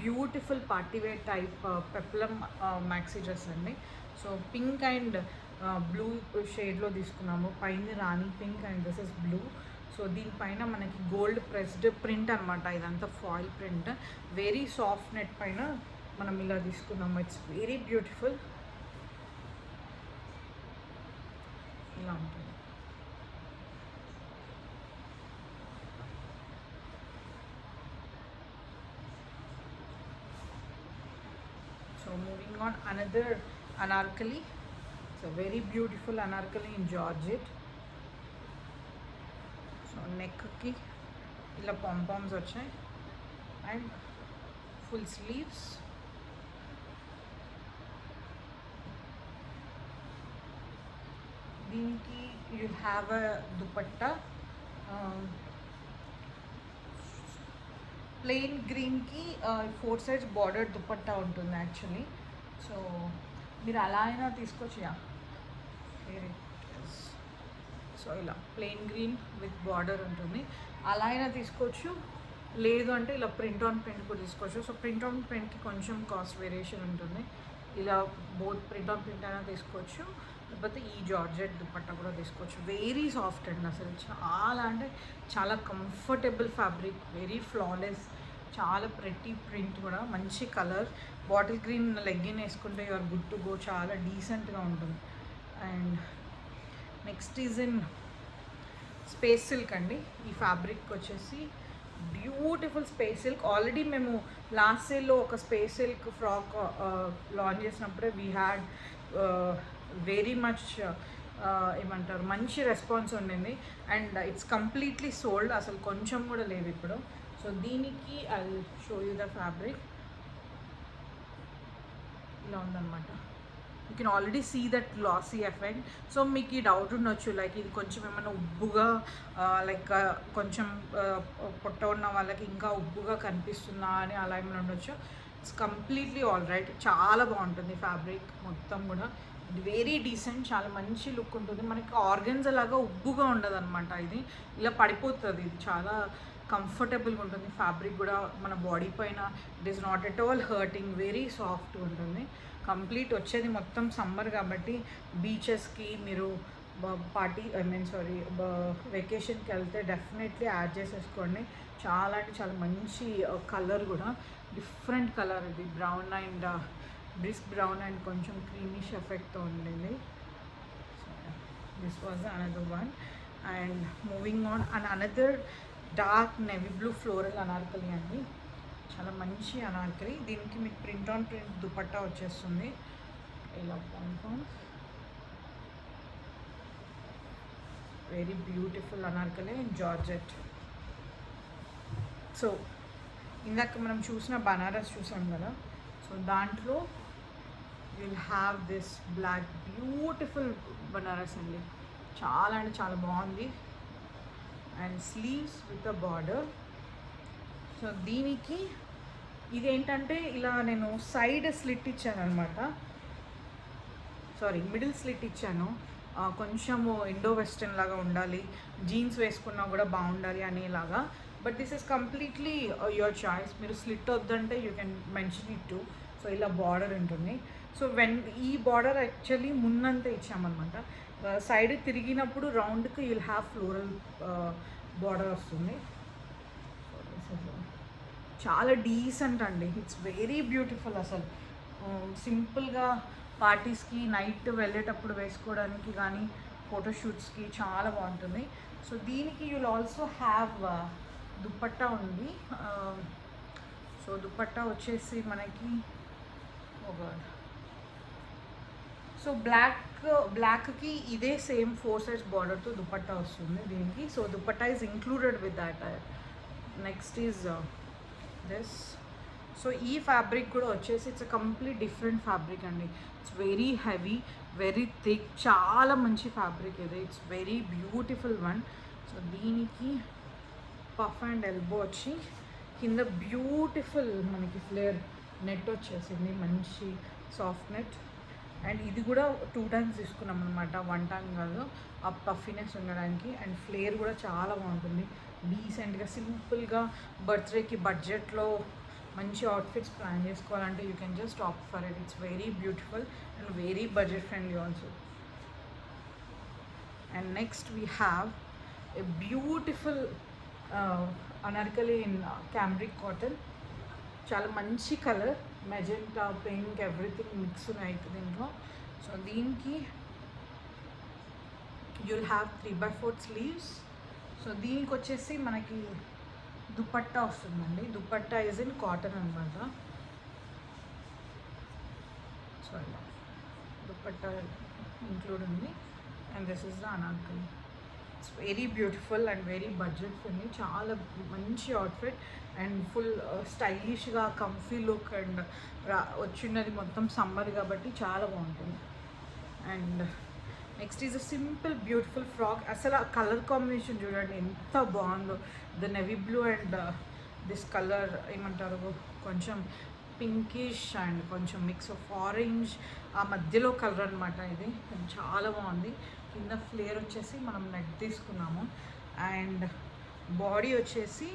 beautiful party wear type peplum maxi dress అండి. సో పింక్ అండ్ బ్లూ షేడ్లో తీసుకున్నాము. పైన rani pink and this is blue. So దీనిపైన మనకి గోల్డ్ ప్రెస్డ్ ప్రింట్ అనమాట, ఇదంతా foil print, very soft net పైన మనం ఇలా తీసుకున్నాము. ఇట్స్ వెరీ బ్యూటిఫుల్, ఇలా ఉంటుంది. So moving on, another anarkali. It's a very beautiful anarkali in georgette. So neck ki ila pom-poms vachayi and full sleeves. దీనికి you have a dupatta plain గ్రీన్కి 4 size border dupatta ఉంటుంది actually. So మీరు అలా అయినా తీసుకోవచ్చు. Yeah, so ఇలా plain green with border ఉంటుంది, అలా అయినా తీసుకోవచ్చు. లేదు అంటే ఇలా ప్రింట్ ఆన్ ప్రింట్ కూడా తీసుకోవచ్చు. సో ప్రింట్ ఆన్ ప్రింట్కి కొంచెం కాస్ట్ వేరియేషన్ ఉంటుంది. ఇలా బోత్ ప్రింట్ ఆన్ ప్రింట్ అయినా తీసుకోవచ్చు, లేకపోతే ఈ జార్జెట్ దుపట్టా కూడా తీసుకోవచ్చు. వెరీ సాఫ్ట్ అండి, అసలు చాలా అంటే చాలా కంఫర్టబుల్ ఫ్యాబ్రిక్, వెరీ ఫ్లాలెస్, చాలా ప్రెట్టి ప్రింట్ కూడా, మంచి కలర్. బాటిల్ గ్రీన్ లెగ్గిన్ వేసుకుంటే యువర్ గుడ్ టు గో, చాలా డీసెంట్గా ఉంటుంది. And next is in space silk అండి. ఈ ఫ్యాబ్రిక్ వచ్చేసి బ్యూటిఫుల్ స్పేస్ సిల్క్. ఆల్రెడీ మేము లాస్ట్ సేల్లో ఒక స్పేస్ సిల్క్ ఫ్రాక్ లాంచ్ చేసినప్పుడే వీ హ్యాడ్ వెరీ మచ్ ఏమంటారు, మంచి రెస్పాన్స్ ఉండింది. అండ్ ఇట్స్ కంప్లీట్లీ సోల్డ్, అసలు కొంచెం కూడా లేవు ఇప్పుడు. సో దీనికి I show you the fabric. ఇలా ఉందన్నమాట. You can already see that lacy effect. So మీకు ఈ డౌట్ ఉండొచ్చు, లైక్ ఇది కొంచెం ఏమైనా ఉబ్బుగా, లైక్ కొంచెం పొట్ట ఉన్న వాళ్ళకి ఇంకా ఉబ్బుగా కనిపిస్తుందా అని అలా ఏమైనా ఉండొచ్చు. It's completely all right. చాలా బాగుంటుంది ఫ్యాబ్రిక్ మొత్తం కూడా, వెరీ డీసెంట్, చాలా మంచి లుక్ ఉంటుంది. మనకి ఆర్గన్స్ లాగా ఉబ్బుగా ఉండదు అనమాట, ఇది ఇలా పడిపోతుంది. ఇది చాలా కంఫర్టబుల్గా ఉంటుంది. ఫ్యాబ్రిక్ కూడా మన బాడీ పైన it is not at all hurting, very soft ఉంటుంది. కంప్లీట్ వచ్చేది మొత్తం సమ్మర్ కాబట్టి బీచెస్కి మీరు పార్టీ వెకేషన్కి వెళ్తే డెఫినెట్లీ యాడ్ చేసేసుకోండి. చాలా అంటే చాలా మంచి కలర్ కూడా, డిఫరెంట్ కలర్. ఇది brown and brisk brown and కొంచెం క్రీమిష్ ఎఫెక్ట్తో ఉండింది. This was another one. And moving on and another dark navy blue floral Anarkali అండి. చాలా మంచి అనార్కలి. దీనికి మీకు ప్రింట్ ఆన్ ప్రింట్ దుపట్టా వచ్చేస్తుంది. ఇలా pompom, very beautiful anarkali and georgette. So ఇందాక మనం చూసిన బనారస్ చూసాం కదా, సో దాంట్లో will have this black beautiful Banaras అండి. చాలా అంటే చాలా బాగుంది. And sleeves with a border. So దీనికి ఇదేంటంటే ఇలా నేను సైడ్ స్లిట్ ఇచ్చాను అనమాట, సారీ మిడిల్ స్లిట్ ఇచ్చాను. కొంచెము ఇండో వెస్టర్న్ లాగా ఉండాలి, జీన్స్ వేసుకున్నా కూడా బాగుండాలి అనేలాగా. But this is completely your choice. మీరు స్లిట్ వద్దంటే you can mention it to. So ఇలా బార్డర్ ఉంటుంది. సో ఈ బార్డర్ యాక్చువల్లీ ముందంతా ఇచ్చామన్నమాట. సైడ్ తిరిగినప్పుడు రౌండ్కి యుల్ హ్యావ్ ఫ్లోరల్ బార్డర్ వస్తుంది. చాలా డీసెంట్ అండి, ఇట్స్ వెరీ బ్యూటిఫుల్. అసలు సింపుల్గా పార్టీస్కి నైట్ వెళ్ళేటప్పుడు వేసుకోవడానికి కానీ ఫోటోషూట్స్కి చాలా బాగుంటుంది. సో దీనికి యుల్ ఆల్సో హ్యావ్ దుపట్టా ఉంది. సో దుపట్టా వచ్చేసి మనకి సో బ్లాక్కి ఇదే సేమ్ 4 సైజ్ బార్డర్తో దుపట్టా వస్తుంది దీనికి. So dupatta is included with that. Next is this. So ఈ ఫ్యాబ్రిక్ కూడా వచ్చేసి it's a complete different fabric అండి. It's very heavy, very thick, చాలా మంచి ఫ్యాబ్రిక్ ఇది. It's very beautiful one. So దీనికి పఫ్ అండ్ ఎల్బో వచ్చి కింద బ్యూటిఫుల్ మనకి ఫ్లేర్ నెట్ వచ్చేసింది, మంచి సాఫ్ట్ నెట్. అండ్ ఇది కూడా 2 times తీసుకున్నాం అనమాట, 1 time కాదు, ఆ పఫీనెస్ ఉండడానికి. అండ్ ఫ్లేర్ కూడా చాలా బాగుంటుంది, డీసెంట్గా సింపుల్గా బర్త్డేకి బడ్జెట్లో మంచి అవుట్ఫిట్స్ ప్లాన్ చేసుకోవాలంటే you can just opt for it. It's very beautiful and very budget friendly also. And next we have a beautiful anarkali in cambric cotton. చాలా మంచి colour, magenta, pink, everything mix ఉన్నాయి దీంట్లో. సో దీనికి you'll have 3/4 sleeves. So దీనికి వచ్చేసి మనకి దుపట్టా వస్తుందండి. Dupatta is in cotton అనమాట. సో ఇలా దుపట్టా ఇంక్లూడ్ ఉంది. And this is the Anarkali. It's very beautiful and very budget friendly, చాలా మంచి అవుట్ఫిట్ అండ్ ఫుల్ స్టైలిష్గా కంఫీ లుక్. అండ్ వచ్చినది మొత్తం సమ్మర్ కాబట్టి చాలా బాగుంటుంది. And next is a simple beautiful frock. అసలు ఆ కలర్ కాంబినేషన్ చూడండి ఎంత బాగుందో. The navy blue and this colour ఏమంటారు, కొంచెం పింకిష్ అండ్ కొంచెం మిక్స్ ఆఫ్ ఆరెంజ్, ఆ మధ్యలో కలర్ అనమాట. ఇది చాలా బాగుంది. కింద ఫ్లేర్ వచ్చేసి మనం నెట్ తీసుకున్నాము అండ్ బాడీ వచ్చేసి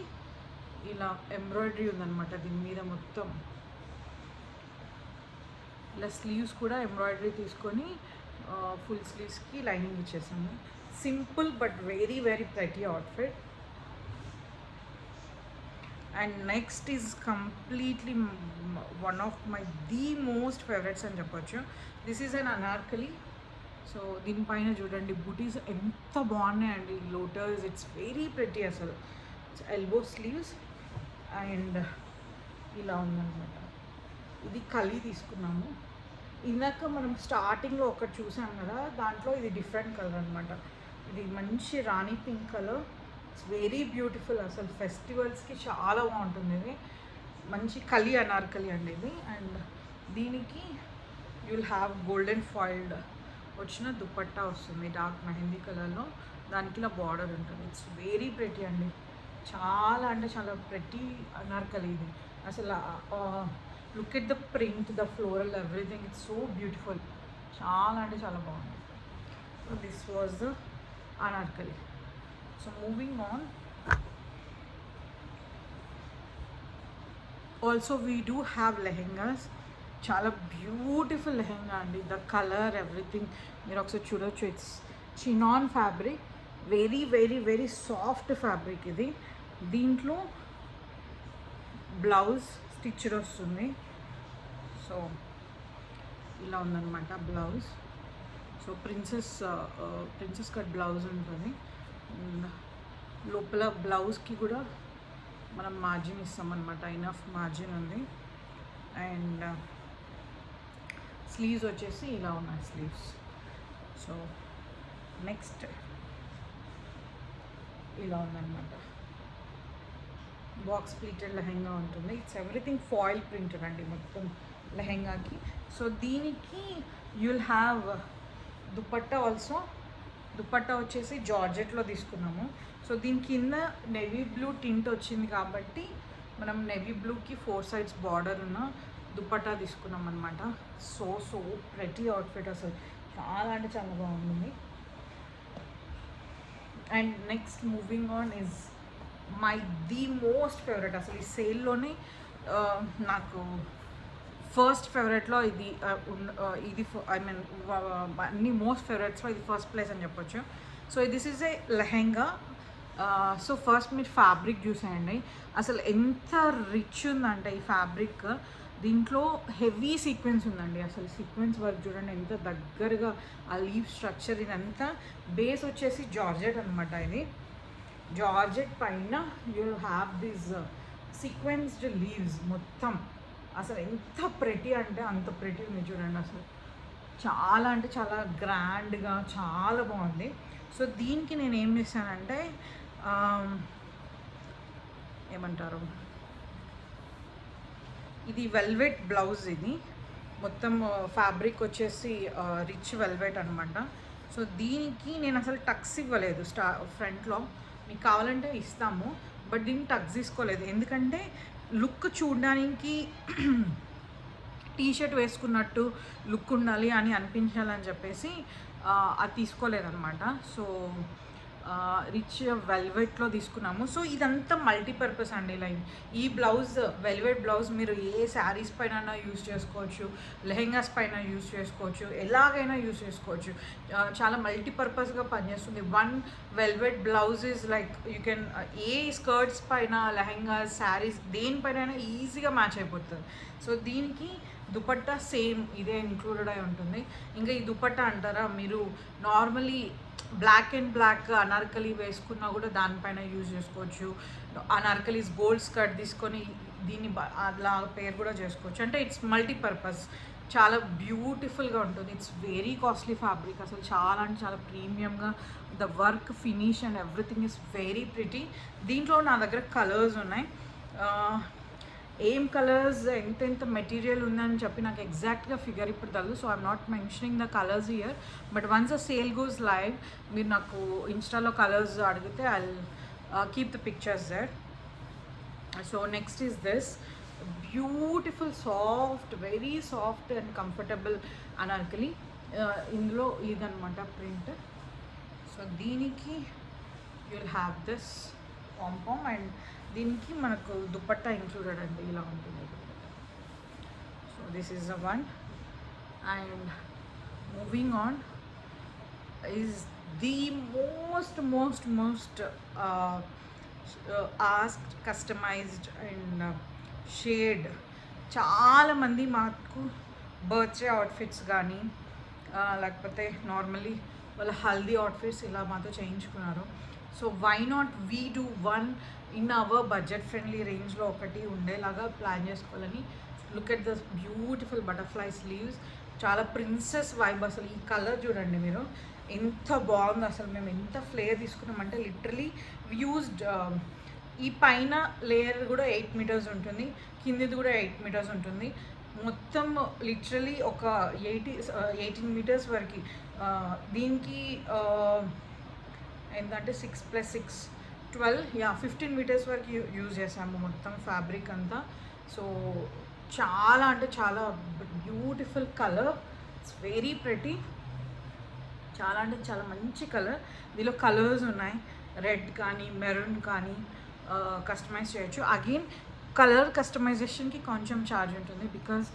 ఇలా ఎంబ్రాయిడరీ ఉందన్నమాట దీని మీద మొత్తం. ఇలా స్లీవ్స్ కూడా ఎంబ్రాయిడరీ తీసుకొని ఫుల్ స్లీవ్స్కి లైనింగ్ ఇచ్చేసాము. Simple but very very pretty outfit. And next is completely one of my the most favourites అని చెప్పొచ్చు. This is an anarkali. So దీనిపైన చూడండి బుటీస్ ఎంత బాగున్నాయండి, లోటస్. ఇట్స్ వెరీ ప్రెటీ అసలు. ఎల్బో స్లీవ్స్ అండ్ ఇలా ఉందన్నమాట. ఇది కలీ తీసుకున్నాము. ఇందాక మనం స్టార్టింగ్లో ఒకటి చూసాం కదా, దాంట్లో ఇది డిఫరెంట్ కలర్ అనమాట. ఇది మంచి rani pink colour. It's very beautiful. అసలు ఫెస్టివల్స్కి చాలా బాగుంటుంది ఇది. మంచి కలీ అనార్కలి అండి ఇది. అండ్ దీనికి you will have golden foiled వచ్చిన దుపట్టా వస్తుంది డార్క్ మెహందీ కలర్లో. దానికి ఇలా బార్డర్ ఉంటుంది. ఇట్స్ వెరీ ప్రెటీ అండి. చాలా అంటే చాలా ప్రెటీ అనార్కలి ఇది. అసలు look at the print, the floral, everything. It's so beautiful. చాలా అంటే చాలా బాగుంది. So this was the Anarkali. So moving on, also we do have lehengas. చాలా బ్యూటిఫుల్ లెహెంగా అండి. ద కలర్ ఎవ్రీథింగ్ మీరు ఒకసారి చూడొచ్చు. It's chinon fabric, very very very soft fabric ఇది. దీంట్లో బ్లౌజ్ స్టిచ్డ్ వస్తుంది. సో ఇలా ఉందన్నమాట blouse. So princess cut blouse ఉంటుంది. లోపల బ్లౌజ్కి కూడా మనం మార్జిన్ ఇస్తామన్నమాట. ఇనఫ్ మార్జిన్ ఉంది. అండ్ స్లీవ్స్ వచ్చేసి ఇలా ఉన్నాయి స్లీవ్స్. సో నెక్స్ట్ ఇలా ఉందన్నమాట. బాక్స్ ప్లీటెడ్ లెహెంగా ఉంటుంది. ఇట్స్ ఎవ్రీథింగ్ ఫాయిల్ ప్రింటెడ్ అండి మొత్తం లెహెంగాకి. సో దీనికి you will have dupatta also. Dupatta వచ్చేసి జార్జెట్లో తీసుకున్నాము. సో దీని కింద నెవీ బ్లూ టింట్ వచ్చింది కాబట్టి మనం నెవీ బ్లూకి 4 sides బార్డర్ ఉన్న దుపట్టా తీసుకున్నాం అనమాట. సో సో ప్రెటీ అవుట్ఫిట్ అసలు చాలా అంటే చాలా బాగుంది. And next moving on is my the most favourite. అసలు ఈ సేల్లోనే నాకు ఫస్ట్ ఫేవరెట్లో ఇది ఐ మీన్ అన్ని మోస్ట్ ఫేవరెట్స్లో ఇది ఫస్ట్ ప్లేస్ అని చెప్పొచ్చు. So this is a lehenga. So first మీరు ఫ్యాబ్రిక్ చూసేయండి. అసలు ఎంత రిచ్ ఉందంటే ఈ ఫ్యాబ్రిక్. దీంట్లో హెవీ సీక్వెన్స్ ఉందండి. అసలు సీక్వెన్స్ వర్క్ చూడండి ఎంత దగ్గరగా ఆ లీవ్ స్ట్రక్చర్. ఇదంతా బేస్ వచ్చేసి జార్జెట్ అనమాట. ఇది జార్జెట్ పైన you have this sequenced leaves మొత్తం. అసలు ఎంత ప్రెటీ అంటే అంత ప్రెటీ ఉంది చూడండి. అసలు చాలా అంటే చాలా గ్రాండ్గా చాలా బాగుంది. సో దీనికి నేను ఏం చేశానంటే ఏమంటారు, ఇది వెల్వెట్ బ్లౌజ్. ఇది మొత్తం ఫ్యాబ్రిక్ వచ్చేసి రిచ్ వెల్వెట్ అనమాట. సో దీనికి నేను అసలు టక్స్ ఇవ్వలేదు ఫ్రంట్లో. మీకు కావాలంటే ఇస్తాము, బట్ దీనికి టక్స్ తీసుకోలేదు. ఎందుకంటే లుక్ చూడడానికి టీషర్ట్ వేసుకున్నట్టు లుక్ ఉండాలి అని అనిపించాలని చెప్పేసి అది తీసుకోలేదన్నమాట. సో రిచ్ వెల్వెట్లో తీసుకున్నాము. సో ఇదంతా మల్టీపర్పస్ అండి. లైక్ ఈ బ్లౌజ్ వెల్వెట్ బ్లౌజ్ మీరు ఏ శారీస్ పైన యూజ్ చేసుకోవచ్చు, లెహెంగాస్ పైన యూజ్ చేసుకోవచ్చు, ఎలాగైనా యూజ్ చేసుకోవచ్చు. చాలా మల్టీపర్పస్గా పనిచేస్తుంది. One velvet blouse is like you can A skirts పైన, లెహెంగాస్, శారీస్ దేనిపైన ఈజీగా మ్యాచ్ అయిపోతుంది. సో దీనికి దుపట్టా సేమ్ ఇదే ఇంక్లూడెడ్ అయి ఉంటుంది. ఇంకా ఈ దుపట్టా అంటారా, మీరు normally black and black anarkali వేసుకున్నా కూడా దానిపైన యూజ్ చేసుకోవచ్చు. అనార్కలీస్ గోల్డ్ స్కర్ట్ తీసుకొని దీన్ని అలా పేరు కూడా చేసుకోవచ్చు. అంటే ఇట్స్ మల్టీపర్పస్. చాలా బ్యూటిఫుల్గా ఉంటుంది. It's very costly fabric. అసలు చాలా అంటే చాలా ప్రీమియంగా the work finish and everything is very pretty. దీంట్లో నా దగ్గర కలర్స్ ఉన్నాయి. ఏం కలర్స్ ఎంత మెటీరియల్ ఉందని చెప్పి నాకు ఎగ్జాక్ట్గా ఫిగర్ ఇప్పుడు తెలియదు. So I'm not mentioning the colours here, but once a sale goes live మీరు నాకు ఇన్స్టాలో కలర్స్ అడిగితే I keep the pictures there. So next is this beautiful soft, very soft and comfortable anarkali. ఇందులో ఇదనమాట ప్రింట్. సో దీనికి you'll have this pompom and దీనికి మనకు dupatta included అండి, ఇలా ఉంటుంది. So this is the one. And moving on is the most asked, customised and shade. చాలామంది మాకు బర్త్డే అవుట్ఫిట్స్ కానీ లేకపోతే నార్మల్లీ వాళ్ళ హల్దీ అవుట్ఫిట్స్ ఇలా మాతో చేయించుకున్నారు. So why not we do one in our budget friendly రేంజ్లో ఒకటి ఉండేలాగా ప్లాన్ చేసుకోవాలని. Look at the beautiful butterfly sleeves, చాలా ప్రిన్సెస్ వైబ్. అసలు ఈ కలర్ చూడండి మీరు, ఎంత బాగుంది అసలు. మేము ఎంత ఫ్లేర్ తీసుకున్నామంటే లిటరలీ యూజ్డ్ ఈ పైన లేయర్ కూడా 8 మీటర్స్ ఉంటుంది, కిందిది కూడా 8 మీటర్స్ ఉంటుంది. మొత్తం లిటరలీ ఒక 18 మీటర్స్ వరకు. దీనికి ఏంటంటే 6 + 6 12 15 మీటర్స్ వరకు యూజ్ చేసాము మొత్తం ఫ్యాబ్రిక్ అంతా. సో చాలా అంటే చాలా beautiful colour, it's very pretty. చాలా అంటే చాలా మంచి కలర్. దీనిలో కలర్స్ ఉన్నాయి, రెడ్ కానీ మెరూన్ కానీ కస్టమైజ్ చేయొచ్చు. అగైన్ కలర్ కస్టమైజేషన్కి కొంచెం ఛార్జ్ ఉంటుంది, because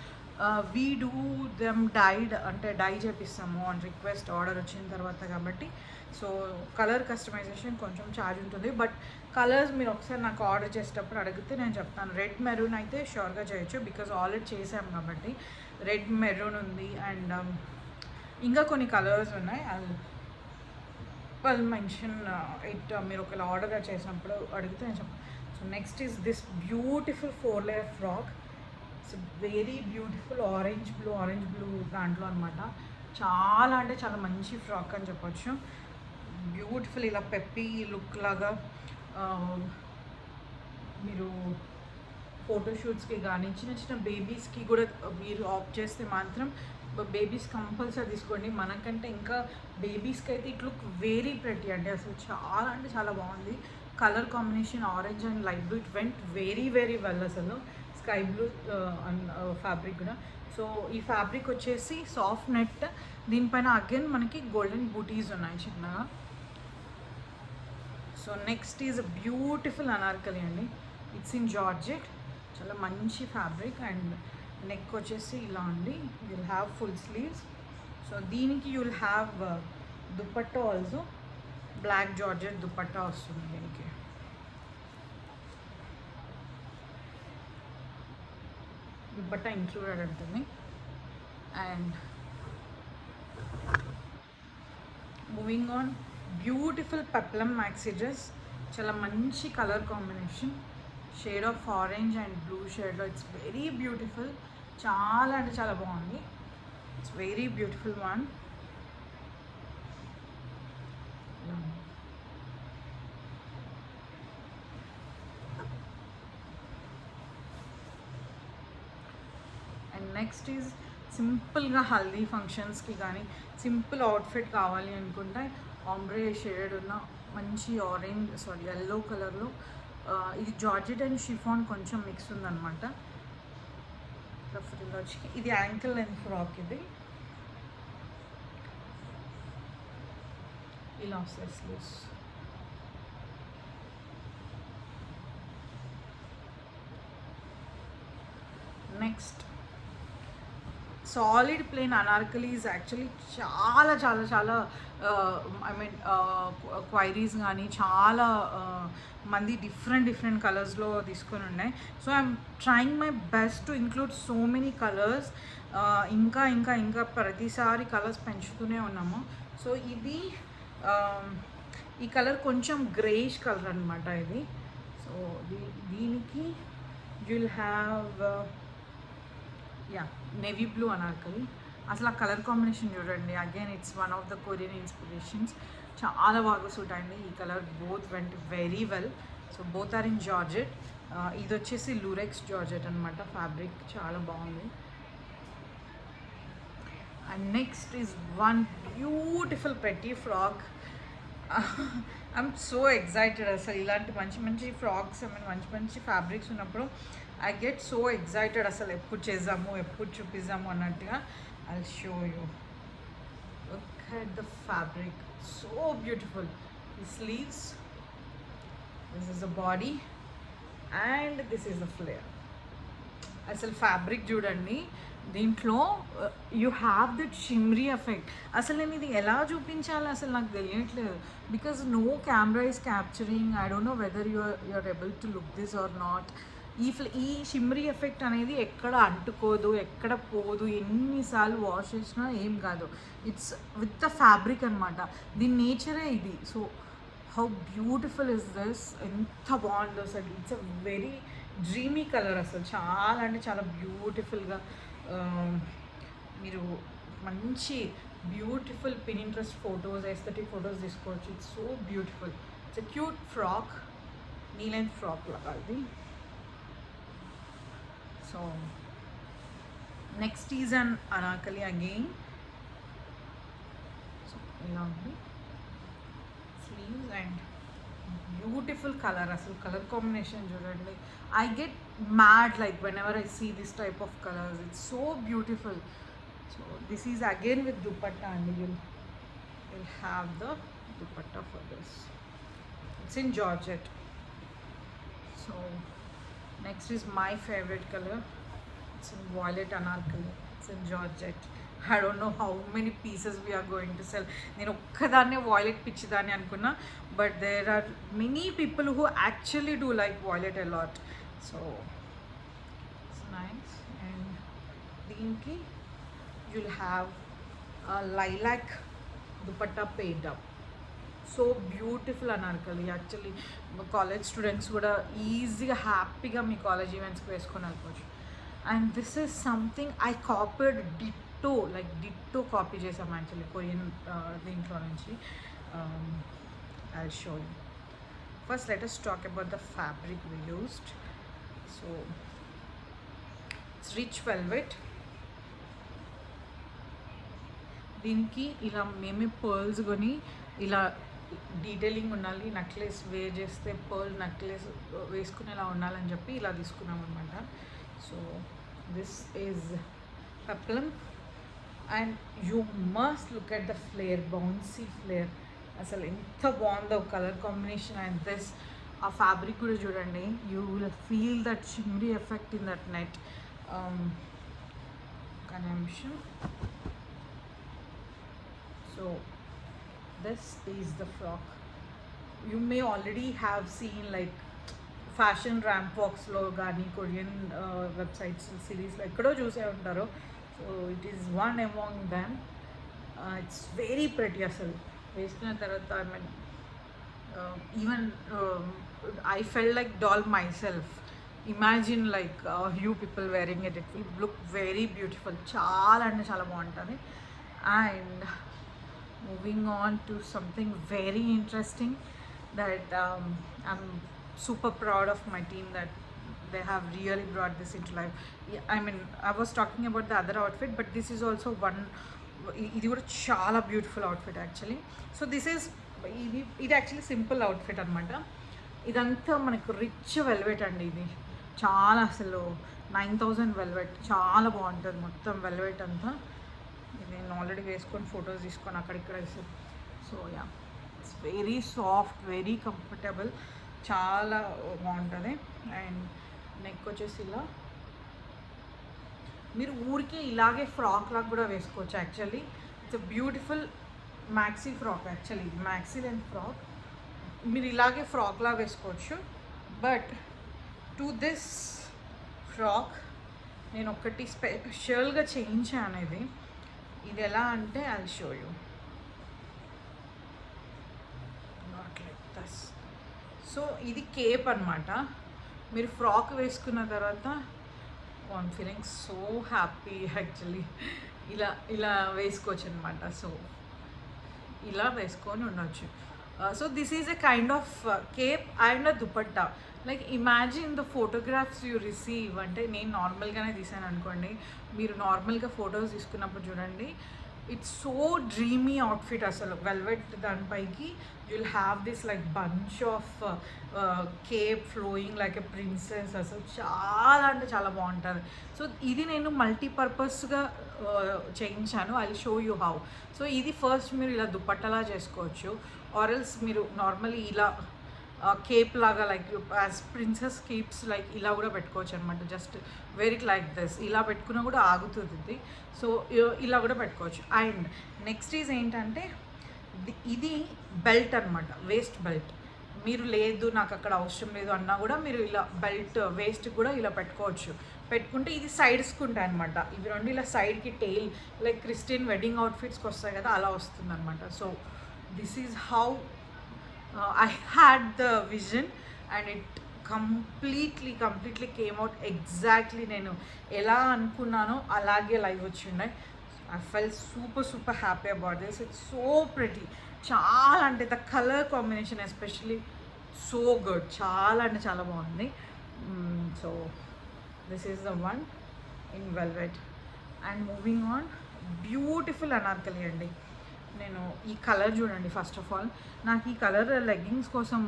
we do them died, అంటే డై చేపిస్తాము ఆన్ రిక్వెస్ట్ ఆర్డర్ వచ్చిన తర్వాత కాబట్టి. సో కలర్ కస్టమైజేషన్ కొంచెం ఛార్జ్ ఉంటుంది. బట్ కలర్స్ మీరు ఒకసారి నాకు ఆర్డర్ చేసేటప్పుడు అడిగితే నేను చెప్తాను. రెడ్ మెరూన్ అయితే షూర్గా చేయొచ్చు, బికాజ్ ఆల్రెడీ చేసాము కాబట్టి. రెడ్ మెరూన్ ఉంది అండ్ ఇంకా కొన్ని కలర్స్ ఉన్నాయి. వాళ్ళు మెన్షన్ ఇట్, మీరు ఒకవేళ ఆర్డర్ చేసినప్పుడు అడిగితే నేను చెప్తాను. So next is this beautiful four layer frock. It's very beautiful orange blue దాంట్లో అనమాట. చాలా అంటే చాలా మంచి ఫ్రాక్ అని చెప్పొచ్చు. బ్యూటిఫుల్ ఇలా పెప్పీ లుక్ లాగా మీరు ఫోటోషూట్స్కి కానీ చిన్న చిన్న బేబీస్కి కూడా మీరు ఆప్ట్ చేస్తే మాత్రం బేబీస్ కంపల్సరీ తీసుకోండి. మనకంటే ఇంకా బేబీస్కి అయితే ఇట్ లుక్ వెరీ ప్రెటీ అండి. అసలు చాలా అంటే చాలా బాగుంది. Colour combination orange and light blue, it went very well. అసలు స్కై బ్లూ ఫ్యాబ్రిక్ కూడా. సో ఈ ఫ్యాబ్రిక్ వచ్చేసి సాఫ్ట్ నెట్, దీనిపైన అగైన్ మనకి గోల్డెన్ బూటీస్ ఉన్నాయి చిన్నగా. So next is beautiful anarkali అండి. ఇట్స్ ఇన్ జార్జెట్, చాలా మంచి ఫ్యాబ్రిక్. అండ్ నెక్ వచ్చేసి ఇలా అండి, you'll have full sleeves. So దీనికి you'll have dupatta also, black georgette dupatta వస్తుంది దీనికి. దుపట్టా ఇంక్లూడెడ్ ఉంటుంది. And moving on, beautiful peplum maxi dress, చాలా మంచి colour combination, shade of orange and blue షేడ్లో. ఇట్స్ వెరీ బ్యూటిఫుల్, చాలా అంటే చాలా బాగుంది. It's very beautiful one. And next is సింపుల్గా హల్దీ ఫంక్షన్స్కి కానీ సింపుల్ అవుట్ఫిట్ కావాలి అనుకుంటే ఆంబ్రే షేడ్ ఉన్న మంచి ఎల్లో కలర్లో. ఇది జార్జెట్ అండ్ షిఫాన్ కొంచెం మిక్స్ ఉందన్నమాట. ఇది యాంకిల్ లెంత్ ఫ్రాక్. ఇది ఇలా వస్తాయి sleeves. Next solid plain anarkalis. Actually చాలా చాలా చాలా ఐ మీన్ క్వైరీస్ కానీ చాలా మంది డిఫరెంట్ కలర్స్లో తీసుకొని ఉన్నాయి. So I'm trying my best to include so many colours. ఇంకా ప్రతిసారి కలర్స్ పెంచుతూనే ఉన్నాము. సో ఇది ఈ కలర్ కొంచెం గ్రేష్ కలర్ అనమాట ఇది. సో దీనికి you'll have navy blue anarkali. అసలు ఆ కలర్ కాంబినేషన్ చూడండి. Again it's one of the Korean inspirations. చాలా బాగా సూట్ అయింది ఈ colour. Both went very well. So both are in georgette. ఇది వచ్చేసి లూరెక్స్ జార్జెట్ అనమాట, ఫ్యాబ్రిక్ చాలా బాగుంది. And next is one beautiful pretty frock. I'm so excited అసలు ఇలాంటి మంచి మంచి ఫ్రాక్స్, ఐ మీన్ మంచి మంచి ఫ్యాబ్రిక్స్ ఉన్నప్పుడు ఐ గెట్ సో ఎక్సైటెడ్ అసలు ఎప్పుడు చేద్దాము ఎప్పుడు చూపిద్దాము అన్నట్టుగా. I show you, look at the fabric, so beautiful. ఈ sleeves, this is the body and this is the flare. అసలు ఫ్యాబ్రిక్ చూడండి, దీంట్లో you have that shimmery effect. అసలు నేను ఇది ఎలా చూపించాలో అసలు నాకు తెలియట్లేదు, because no camera is capturing. I don't know whether you are able to look this or not. ఈ షిమ్రీ ఎఫెక్ట్ అనేది ఎక్కడ అంటుకోదు, ఎక్కడ పోదు, ఎన్నిసార్లు వాష్ చేసినా ఏం కాదు. ఇట్స్ విత్ ద ఫ్యాబ్రిక్ అనమాట, దీని నేచరే ఇది. So how beautiful is this, ఎంత బాగుందో అసలు. It's a very dreamy colour, అసలు చాలా అంటే చాలా బ్యూటిఫుల్గా. మీరు మంచి బ్యూటిఫుల్ పినింట్రెస్ట్ ఫొటోస్, ఎస్థెటిక్ ఫొటోస్ తీసుకోవచ్చు. It's so beautiful. It's a cute frock, knee length frock లాగా ఇది. So next is an Anarkali again. So ఇలా ఉంది స్లీవ్స్ అండ్ బ్యూటిఫుల్ కలర్. అసలు కలర్ కాంబినేషన్ చూడండి, I get mad like whenever I see this type of colors. It's so beautiful. So this is again with dupatta, and you'll have the dupatta for this. It's in georgette. So next is my favorite color. It's in violet anarkali. It's in georgette. I don't know how many pieces we are going to sell. నేను ఒక్కదాన్నే violet పిచ్చిదాన్ని అనుకున్నా, but there are many people who actually do like violet a lot. So it's nice. And దీనికి you'll have a lilac dupatta paid up. So beautiful Anarkali. Actually college students కూడా ఈజీగా హ్యాపీగా మీ college ఈవెంట్స్కి వేసుకొని వెళ్ళిపోవచ్చు. And this is something I copied ditto, like ditto copy చేసాం actually Korean దీంట్లో నుంచి. I show you. First let us talk about the fabric we used. So it's rich velvet. దీనికి ఇలా మేమే పర్ల్స్ కొని ఇలా డీటెయిలింగ్ ఉండాలి, నెక్లెస్ వేర్ చేస్తే పర్ల్ నెక్లెస్ వేసుకునేలా ఉండాలని చెప్పి ఇలా తీసుకున్నాం అనమాట. So this is peplum and you must look at the flare, bouncy flare. అసలు ఎంత బాగుందో కలర్ కాంబినేషన్. అండ్ దిస్ ఆ ఫ్యాబ్రిక్ కూడా చూడండి, you will feel that shimmery effect in that net. ఒక నిమిషం. So this is the frock. You may already have seen like fashion ramp walks lo gaani Korean websites series lo ekkado chuse untaru. So it is one among them. It's very pretty asalu vesukuna tarvata. I mean even I felt like doll myself. Imagine like you people wearing it, it will look very beautiful. Chaala ante chaala baaguntadi. And moving on to something very interesting that I'm super proud of my team that they have really brought this into life. I mean, I was talking about the other outfit, but this is also one. ఇది కూడా చాలా beautiful outfit actually. So this is ఇది actually simple outfit అనమాట. ఇదంతా మనకు rich velvet అండి. ఇది చాలా అసలు 9000 వెల్వెట్, చాలా బాగుంటుంది మొత్తం వెల్వెట్ అంతా. నేను ఆల్రెడీ వేసుకొని ఫొటోస్ తీసుకొని అక్కడిక్కడ వేసాను. So yeah, it's very soft, very comfortable, చాలా బాగుంటుంది. అండ్ నెక్ వచ్చేసి ఇలా మీరు ఊరికే ఇలాగే ఫ్రాక్ లాగా కూడా వేసుకోవచ్చు actually. It's a beautiful maxi frock actually, maxi length frock. మీరు ఇలాగే ఫ్రాక్ లాగా వేసుకోవచ్చు. బట్ టు దిస్ ఫ్రాక్ నేను ఒకటి స్పెషల్గా చేయించాను. ఇది ఎలా అంటే I will show you. Not like this. So ఇది కేప్ అనమాట. మీరు ఫ్రాక్ వేసుకున్న తర్వాత I'm feeling so happy actually. ఇలా ఇలా వేసుకోవచ్చు అనమాట. సో ఇలా వేసుకొని ఉండొచ్చు. So this is a kind of cape and a dupatta. Like imagine the photographs you receive. అంటే నేను నార్మల్గానే తీసాను అనుకోండి, మీరు నార్మల్గా ఫొటోస్ తీసుకున్నప్పుడు చూడండి, ఇట్స్ సో డ్రీమీ అవుట్ఫిట్ అసలు. వెల్వెట్ దానిపైకి you'll have this like bunch of cape flowing like a princess. అసలు చాలా అంటే చాలా బాగుంటుంది. సో ఇది నేను మల్టీపర్పస్గా చేయించాను. I show you how. So ఇది ఫస్ట్ మీరు ఇలా దుపట్టలా చేసుకోవచ్చు, ఆర్ఎల్స్ మీరు నార్మల్లీ ఇలా కేప్ లాగా like as princess capes like ఇలా కూడా పెట్టుకోవచ్చు అనమాట. Just wear it like this, ఇలా పెట్టుకున్నా కూడా ఆగుతుంది ఇది. సో ఇలా కూడా పెట్టుకోవచ్చు. అండ్ నెక్స్ట్ ఈజ్ ఏంటంటే ఇది బెల్ట్ అనమాట, వేస్ట్ బెల్ట్. మీరు లేదు నాకు అక్కడ అవసరం లేదు అన్నా కూడా మీరు ఇలా బెల్ట్ వేస్ట్ కూడా ఇలా పెట్టుకోవచ్చు. పెట్టుకుంటే ఇది సైడ్స్కి ఉంటాయి అనమాట. ఇవి రెండు ఇలా సైడ్కి టెయిల్ లైక్ క్రిస్టియన్ వెడ్డింగ్ అవుట్ఫిట్స్కి వస్తాయి కదా, అలా వస్తుంది అనమాట. So this is how I had the vision and it completely came out exactly నేను ఎలా అనుకున్నానో అలాగే లైవ్ వచ్చిండే. I felt super happy about this. It's so pretty. చాలా అంటే the colour combination especially so good. చాలా అంటే చాలా బాగుంది. So this is the one in velvet. And moving on, beautiful anarkali అండి. నేను ఈ కలర్ చూడండి. ఫస్ట్ ఆఫ్ ఆల్ నాకు ఈ కలర్ లెగ్గింగ్స్ కోసం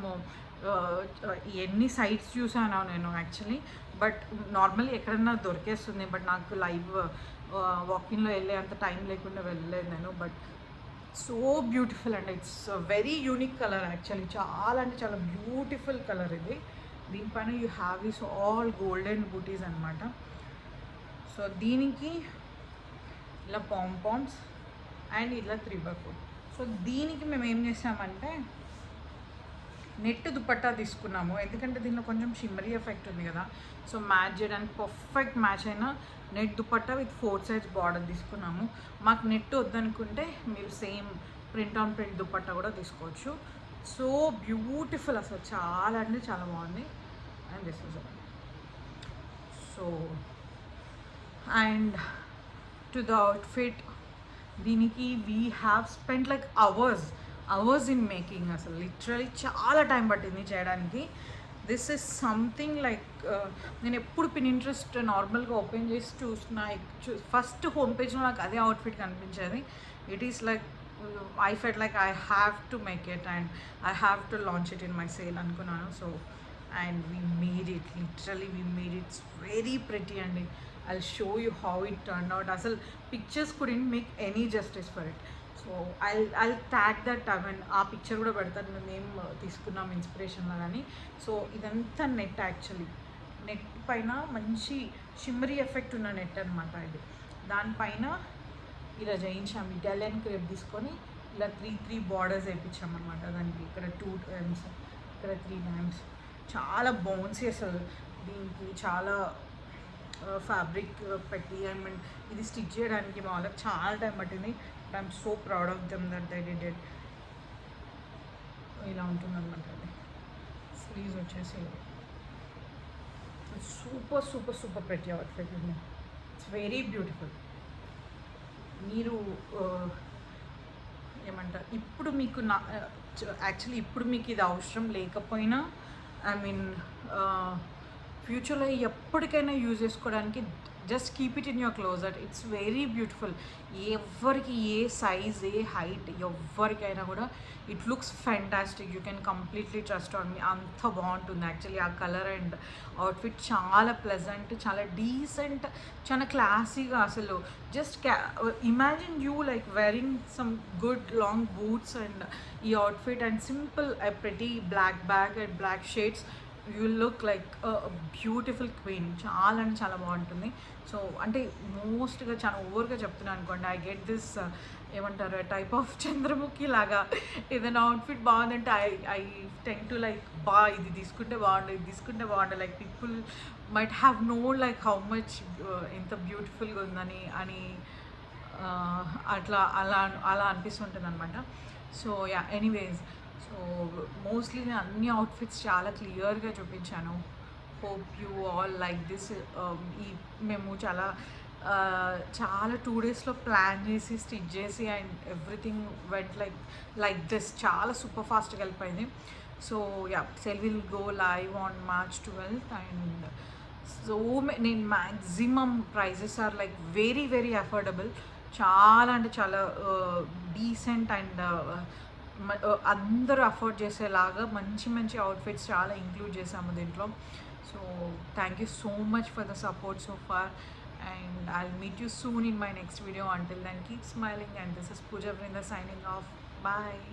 ఎన్ని సైట్స్ చూసాను నేను యాక్చువల్లీ, బట్ నార్మల్లీ ఎక్కడన్నా దొరికేస్తుంది. బట్ నాకు లైవ్ వాకింగ్లో వెళ్ళే అంత టైం లేకుండా వెళ్ళలేదు నేను. బట్ సో బ్యూటిఫుల్ అండి. It's very unique colour actually. చాలా అంటే చాలా బ్యూటిఫుల్ కలర్ ఇది. దీనిపైన you have this all golden bootis అనమాట. సో దీనికి ఇలా పాంపామ్స్ అండ్ ఇలా 3/4. సో దీనికి మేము ఏం చేసామంటే నెట్ దుపట్టా తీసుకున్నాము, ఎందుకంటే దీనిలో కొంచెం షిమ్మరీ ఎఫెక్ట్ ఉంది కదా. సో మ్యాచ్ చేయడానికి పర్ఫెక్ట్ మ్యాచ్ అయిన net dupatta with 4 sides border తీసుకున్నాము. మాకు నెట్ వద్దనుకుంటే మీరు same print on print dupatta కూడా తీసుకోవచ్చు. సో బ్యూటిఫుల్ అసలు, చాలా అంటే చాలా బాగుంది. And this is so and to the outfit, దీనికి we have spend like hours in making. అసలు లిటరలీ చాలా టైం పట్టింది చేయడానికి. దిస్ ఇస్ సంథింగ్ లైక్ నేను ఎప్పుడు పిన్‌ట్రెస్ట్ నార్మల్గా ఓపెన్ చేసి చూసిన ఫస్ట్ హోమ్ పేజ్లో నాకు అదే అవుట్ఫిట్ కనిపించేది. It is like I felt like I have to make it and I have to launch it in my sale అనుకున్నాను. So and we made it, literally we made it's very pretty అండి. I'll show you how it turned out. Asal pictures couldn't make any justice for it. So I'll tag that. I mean aa picture kuda pedtanu మేము తీసుకున్నాం inspiration లాగాని. So ఇదంతా net actually. Net పైన మంచి shimmery effect ఉన్న net అనమాట ఇది. దానిపైన ఇలా చేయించాము. ఇటాలియన్ క్రేప్ తీసుకొని ఇలా 3 బార్డర్స్ వేయించామన్నమాట. దానికి ఇక్కడ 2 times, ఇక్కడ 3 times. చాలా బౌన్సీ అసలు. దీనికి చాలా ఫ్యాబ్రిక్ పెట్టి ఐ మీన్ ఇది స్టిచ్ చేయడానికి మా వాళ్ళకి చాలా టైం పట్టింది. But I'm so proud of them that they did it. ఇలా ఉంటుంది అనమాట. అది స్లీవ్స్ వచ్చేసి సూపర్ పెట్టి అవుట్ఫిట్. It's very beautiful. మీరు ఏమంటారు, ఇప్పుడు మీకు యాక్చువల్లీ ఇప్పుడు మీకు ఇది అవసరం లేకపోయినా ఐ మీన్ ఫ్యూచర్లో ఎప్పటికైనా యూజ్ చేసుకోవడానికి just keep it in your closet. It's very beautiful. ఎవరికి ఏ సైజ్ ఏ హైట్ ఎవరికైనా కూడా it looks fantastic. You can completely trust on me. అంత బాగుంటుంది యాక్చువల్లీ. ఆ కలర్ అండ్ అవుట్ఫిట్ చాలా ప్లెజెంట్, చాలా డీసెంట్, చాలా క్లాసీగా. అసలు just imagine you like wearing some good long boots and ఈ outfit and simple pretty black bag and black shades. You look like beautiful queen. చాలా అంటే చాలా బాగుంటుంది. సో అంటే మోస్ట్గా చాలా ఓవర్గా చెప్తున్నాను అనుకోండి. ఐ గెట్ దిస్ ఏమంటారు టైప్ ఆఫ్ చంద్రముఖి లాగా. ఏదైనా అవుట్ఫిట్ బాగుందంటే ఐ టెన్ టు లైక్ ఇది తీసుకుంటే బాగుండు, ఇది తీసుకుంటే బాగుండు. Like people might have know like how much ఎంత బ్యూటిఫుల్గా ఉందని అని అలా అనిపిస్తుంటుంది అనమాట. So yeah anyways, so mostly నేను అన్ని అవుట్ఫిట్స్ చాలా క్లియర్గా చూపించాను. Hope you all like this. ఈ మేము చాలా చాలా 2 డేస్లో ప్లాన్ చేసి స్టిచ్ చేసి and everything went like this, చాలా సూపర్ ఫాస్ట్గా వెళ్ళిపోయింది. So yeah, sale will go live on March 12th and so నేను maximum prices are like very very affordable. చాలా అంటే చాలా డీసెంట్ అండ్ అందరూ అఫోర్డ్ చేసేలాగా మంచి మంచి అవుట్ఫిట్స్ చాలా ఇంక్లూడ్ చేసాము దీంట్లో. So thank you so much for the support so far and I'll meet you soon in my next video. Until then, keep smiling, and this is Pooja Vrinda signing off. Bye.